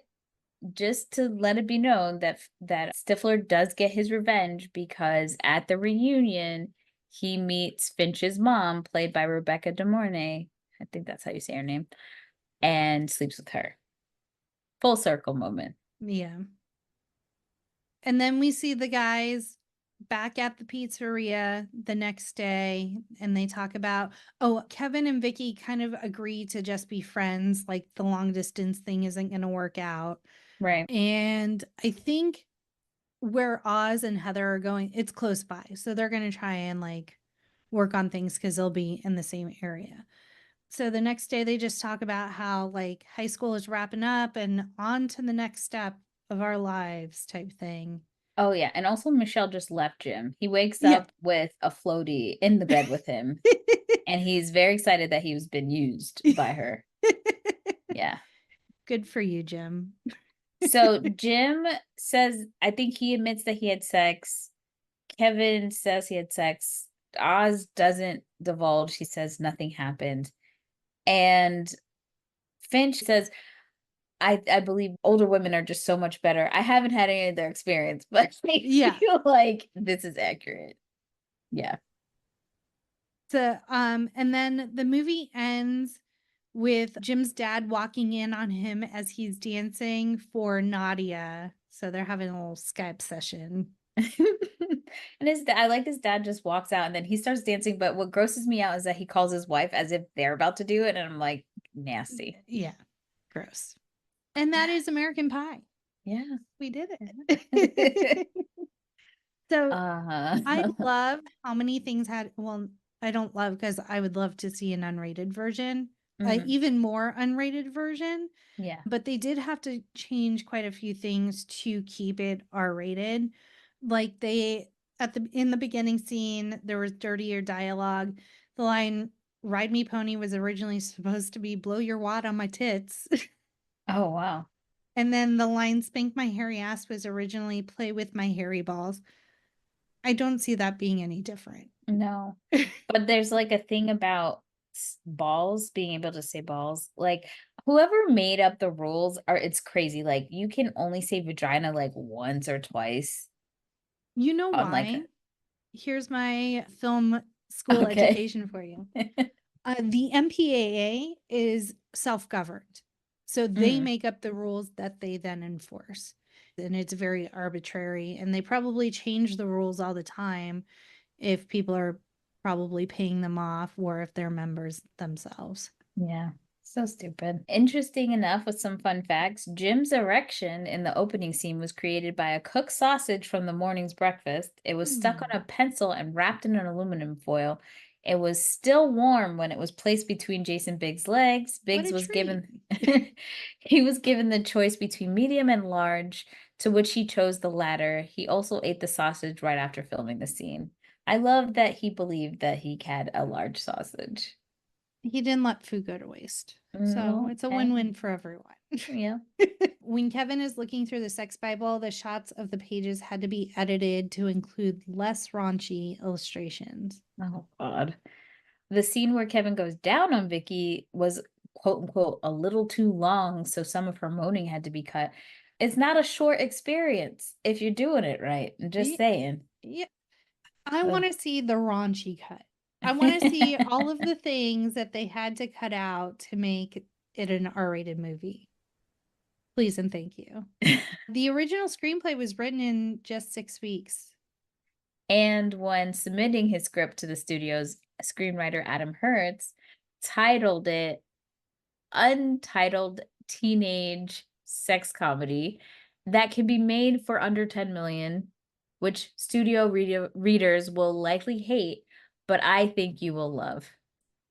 just to let it be known that Stifler does get his revenge, because at the reunion he meets Finch's mom, played by Rebecca De Mornay. I think that's how you say her name, and sleeps with her. Full circle moment. Yeah. And then we see the guys back at the pizzeria the next day, and they talk about, oh, Kevin and Vicky kind of agree to just be friends, like the long distance thing isn't going to work out. Right. And I think where Oz and Heather are going, it's close by. So they're going to try and like work on things because they'll be in the same area. So the next day they just talk about how like high school is wrapping up and on to the next step of our lives type thing. Oh yeah, and also Michelle just left Jim. He wakes Yeah. up with a floaty in the bed with him, and he's very excited that he was been used by her. Yeah. Good for you, Jim. So Jim says, I think he admits that he had sex. Kevin says he had sex. Oz doesn't divulge. He says nothing happened. And Finch says, I believe older women are just so much better. I haven't had any of their experience, but I Yeah. feel like this is accurate. Yeah. So, and then the movie ends with Jim's dad walking in on him as he's dancing for Nadia. So they're having a little Skype session. And I like his dad just walks out and then he starts dancing. But what grosses me out is that he calls his wife as if they're about to do it. And I'm like, nasty. Yeah. Gross. And that is American Pie. Yeah. We did it. So Uh-huh. I love how many things had, well, I don't love because I would love to see an unrated version, even more unrated version. Yeah. But they did have to change quite a few things to keep it R-rated. Like they in the beginning scene, there was dirtier dialogue. The line "Ride me pony" was originally supposed to be "Blow your wad on my tits." Oh, wow. And then the line "Spank my hairy ass" was originally "Play with my hairy balls." I don't see that being any different. No. But there's like a thing about balls, being able to say balls. Like whoever made up the rules it's crazy. Like you can only say vagina like once or twice. You know On why? like Here's my film school Okay. education for you. The MPAA is self-governed. So they make up the rules that they then enforce. And it's very arbitrary. And they probably change the rules all the time if people are probably paying them off or if they're members themselves. Yeah. So stupid. Interesting enough, with some fun facts, Jim's erection in the opening scene was created by a cooked sausage from the morning's breakfast. It was stuck on a pencil and wrapped in an aluminum foil. It was still warm when it was placed between Jason Biggs' legs. Biggs was given he was given the choice between medium and large, to which he chose the latter. He also ate the sausage right after filming the scene. I love that he believed that he had a large sausage. He didn't let food go to waste. So it's a Okay. win-win for everyone. Yeah. When Kevin is looking through the sex Bible, the shots of the pages had to be edited to include less raunchy illustrations. Oh, God. The scene where Kevin goes down on Vicky was, quote unquote, a little too long, so some of her moaning had to be cut. It's not a short experience if you're doing it right. I'm just saying. Yeah. I want to see the raunchy cut. I want to see all of the things that they had to cut out to make it an R-rated movie. Please and thank you. The original screenplay was written in just 6 weeks. And when submitting his script to the studios, screenwriter Adam Hertz titled it Untitled Teenage Sex Comedy that can be made for under 10 million, which studio readers will likely hate, but I think you will love.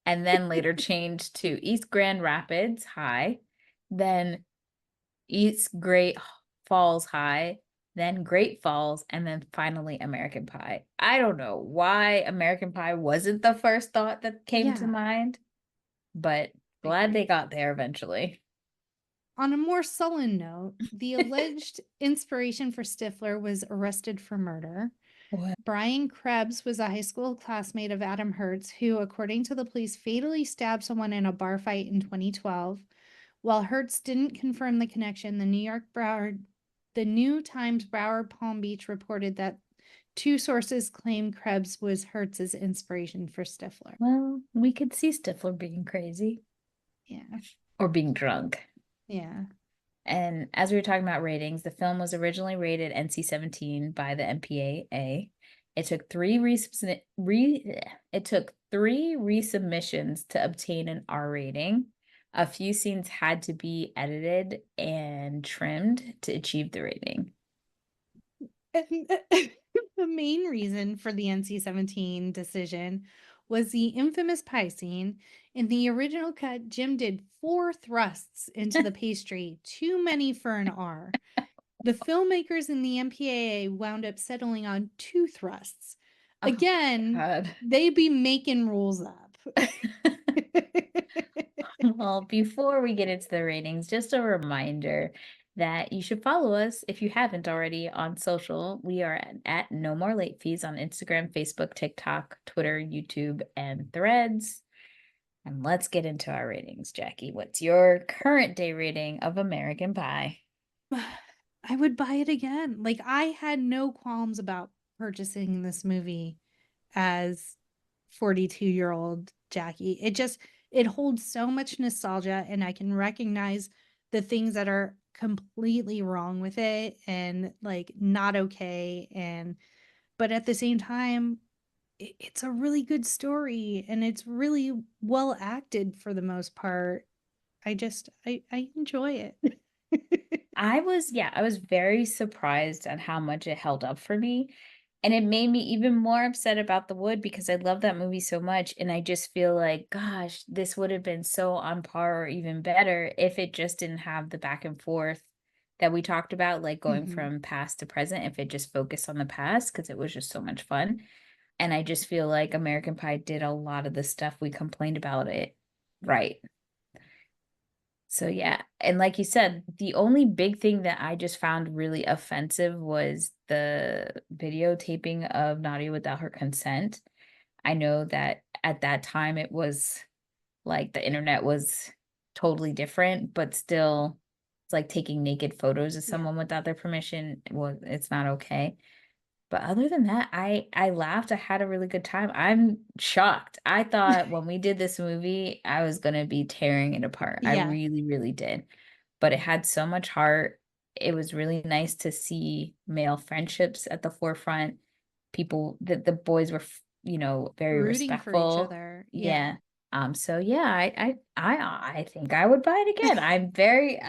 And then later changed to East Grand Rapids High, then Eats Great Falls High, then Great Falls, and then finally American Pie. I don't know why American Pie wasn't the first thought that came to Yeah. mind, but glad they got there eventually. On a more sullen note, the alleged inspiration for Stifler was arrested for murder. What? Brian Krebs was a high school classmate of Adam Hertz, who, according to the police, fatally stabbed someone in a bar fight in 2012. While Hertz didn't confirm the connection, the New Times Broward Palm Beach reported that two sources claimed Krebs was Hertz's inspiration for Stifler. Well, we could see Stifler being crazy Yeah. or being drunk. Yeah. And as we were talking about ratings, the film was originally rated NC-17 by the MPAA. It took three resubmissions to obtain an R rating. A few scenes had to be edited and trimmed to achieve the rating. And the main reason for the NC-17 decision was the infamous pie scene. In the original cut, Jim did 4 thrusts into the pastry, too many for an R. The filmmakers in the MPAA wound up settling on 2 thrusts. Again, God. they be making rules up. Well, before we get into the ratings, just a reminder that you should follow us if you haven't already on social. We are at No More Late Fees on Instagram, Facebook, TikTok, Twitter, YouTube, and Threads. And let's get into our ratings, Jackie. What's your current day rating of American Pie? I would buy it again. Like, I had no qualms about purchasing this movie as 42-year-old Jackie. It holds so much nostalgia, and I can recognize the things that are completely wrong with it and like not okay. But at the same time, it's a really good story and it's really well acted for the most part. I enjoy it. I was very surprised at how much it held up for me. And it made me even more upset about The Wood because I love that movie so much. And I just feel like, gosh, this would have been so on par or even better if it just didn't have the back and forth that we talked about, like going Mhm. from past to present, if it just focused on the past, because it was just so much fun. And I just feel like American Pie did a lot of the stuff we complained about it right. So yeah, and like you said, the only big thing that I just found really offensive was the videotaping of Nadia without her consent. I know that at that time it was like the internet was totally different, but still it's like taking naked photos of Yeah. someone without their permission. Well, it's not okay. But other than that, I laughed. I had a really good time. I'm shocked. I thought when we did this movie, I was gonna be tearing it apart. I Yeah. really, really did. But it had so much heart. It was really nice to see male friendships at the forefront. People that the boys were, very Rooting for each respectful. other. Yeah. Yeah. So yeah, I think I would buy it again. I'm very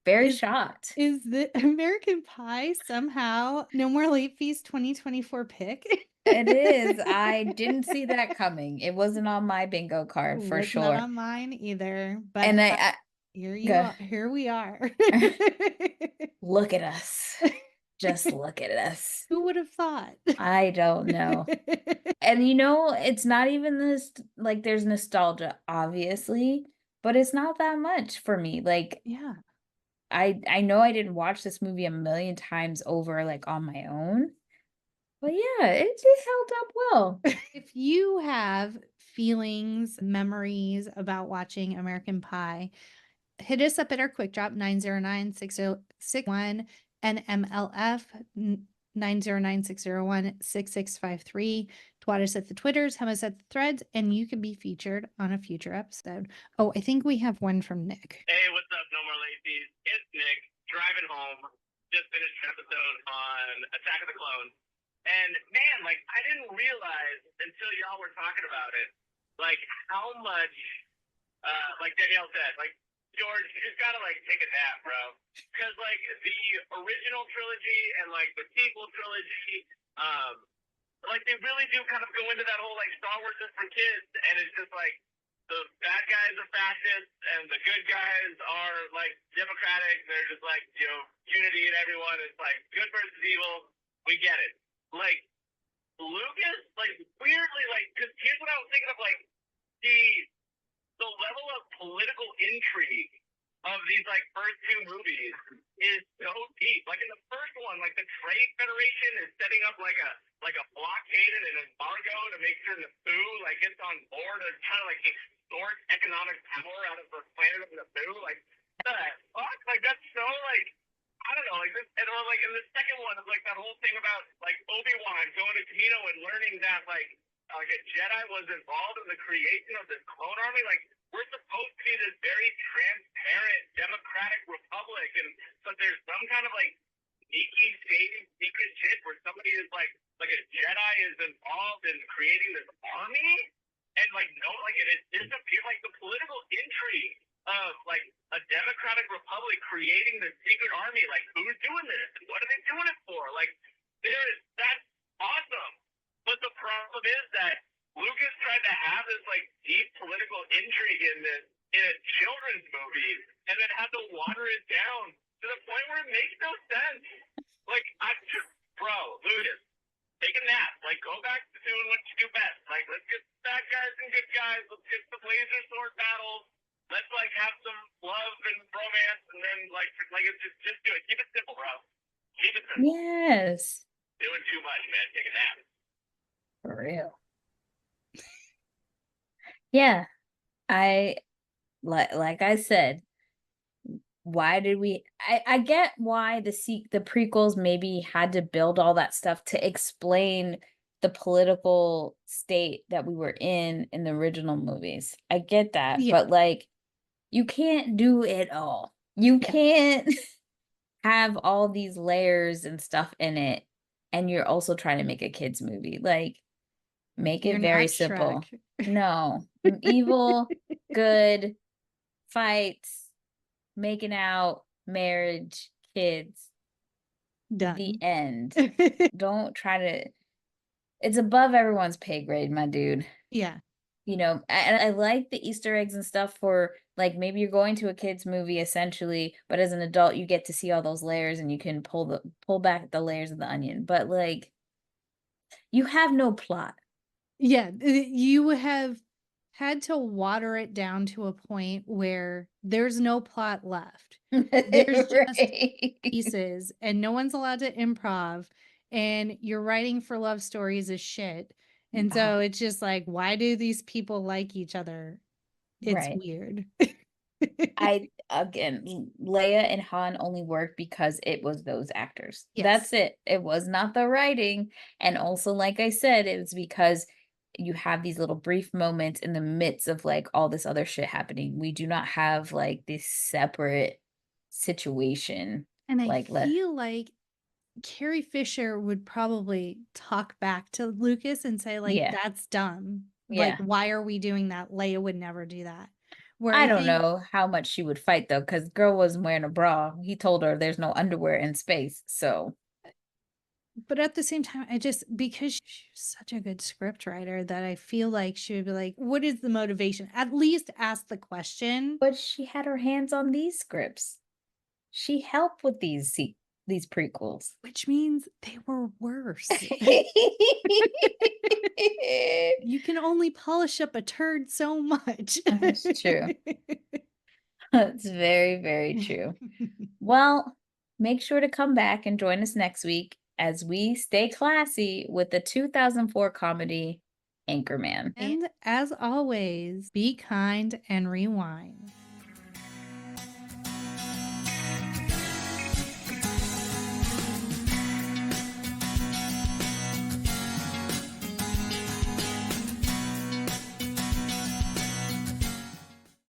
Is shocked. is the American Pie somehow No More Late Fees 2024 pick? It is. I didn't see that coming. It wasn't on my bingo card for Was not sure. on mine either, but And I here you go, are. Here we are. look at us. Just look at us. Who would have thought? I don't know. And it's not even this, like, there's nostalgia, obviously, but it's not that much for me. Like, Yeah. I know I didn't watch this movie a million times over, like, on my own. But yeah, it held up well. If you have feelings, memories about watching American Pie, hit us up at our quick drop 909-661 NMLF 909-601-6653. Twat us at the Twitters, hum us at the Threads, and you can be featured on a future episode. Oh, I think we have one from Nick. Hey, what's up, No More Late Fees? It's Nick, driving home. Just finished an episode on Attack of the Clones. And man, like, I didn't realize until y'all were talking about it, like, how much, like Danielle said, like, George, you just gotta, like, take a nap, bro. Because, like, the original trilogy and, like, the sequel trilogy, like, they really do kind of go into that whole, like, Star Wars is for kids. And it's just like, the bad guys are fascists and the good guys are like democratic. They're just like, unity in everyone. It's like good versus evil. We get it. Like Lucas, like weirdly, like, because here's what I was thinking of, like the level of political intrigue of these like first two movies is so deep. Like in the first one, like the Trade Federation is setting up like a blockade and an embargo to make sure the Naboo like gets on board and kind of like extort economic power out of the planet of Naboo. Like the fuck, like that's so like I don't know, like this, and or like in the second one, it's like that whole thing about like Obi-Wan going to Kamino and learning that like a Jedi was involved in the creation of this clone army. Like we're supposed to be this very transparent democratic republic, and but there's some kind of like sneaky, shady, secret shit where somebody is like a Jedi is involved in creating this army, and like no, like it is disappeared. Like the political intrigue of like a democratic republic creating the secret army. Like who's doing this and what are they doing it for? Like that's awesome. But the problem is that Lucas tried to have this like deep political intrigue in a children's movie, and then had to water it down to the point where it makes no sense. Like Lucas, take a nap. Like go back to doing what you do best. Like let's get bad guys and good guys. Let's get some laser sword battles. Let's like have some love and romance, and then like it's just do it. Keep it simple, bro. Keep it simple. Yes. Doing too much, man. Take a nap. For real. Yeah. Like I said, why did I get why the prequels maybe had to build all that stuff to explain the political state that we were in the original movies. I get that, Yeah. but like you can't do it all. You can't have all these layers and stuff in it, and you're also trying to make a kids movie. Like make You're it very not simple. Shrek. No. Evil, good, fights, making out, marriage, kids. Done. The end. Don't try to. It's above everyone's pay grade, my dude. Yeah. You know, and I like the Easter eggs and stuff for like maybe you're going to a kids movie essentially, but as an adult you get to see all those layers and you can pull back the layers of the onion. But like you have no plot. Yeah, you have had to water it down to a point where there's no plot left. There's just pieces, and no one's allowed to improv, and you're writing for love stories as shit. And so it's just like, why do these people like each other? It's weird. Again, Leia and Han only worked because it was those actors. Yes. That's it. It was not the writing. And also, like I said, it was because you have these little brief moments in the midst of like all this other shit happening. We do not have like this separate situation. And I feel like Carrie Fisher would probably talk back to Lucas and say, like, that's dumb. Like, why are we doing that? Leia would never do that. Where I don't know how much she would fight though, because girl wasn't wearing a bra. He told her there's no underwear in space. So but at the same time, because she's such a good script writer that I feel like she would be like, what is the motivation? At least ask the question. But she had her hands on these scripts. She helped with these prequels. Which means they were worse. You can only polish up a turd so much. That's true. That's very, very true. Well, make sure to come back and join us next week as we stay classy with the 2004 comedy Anchorman. And as always, be kind and rewind.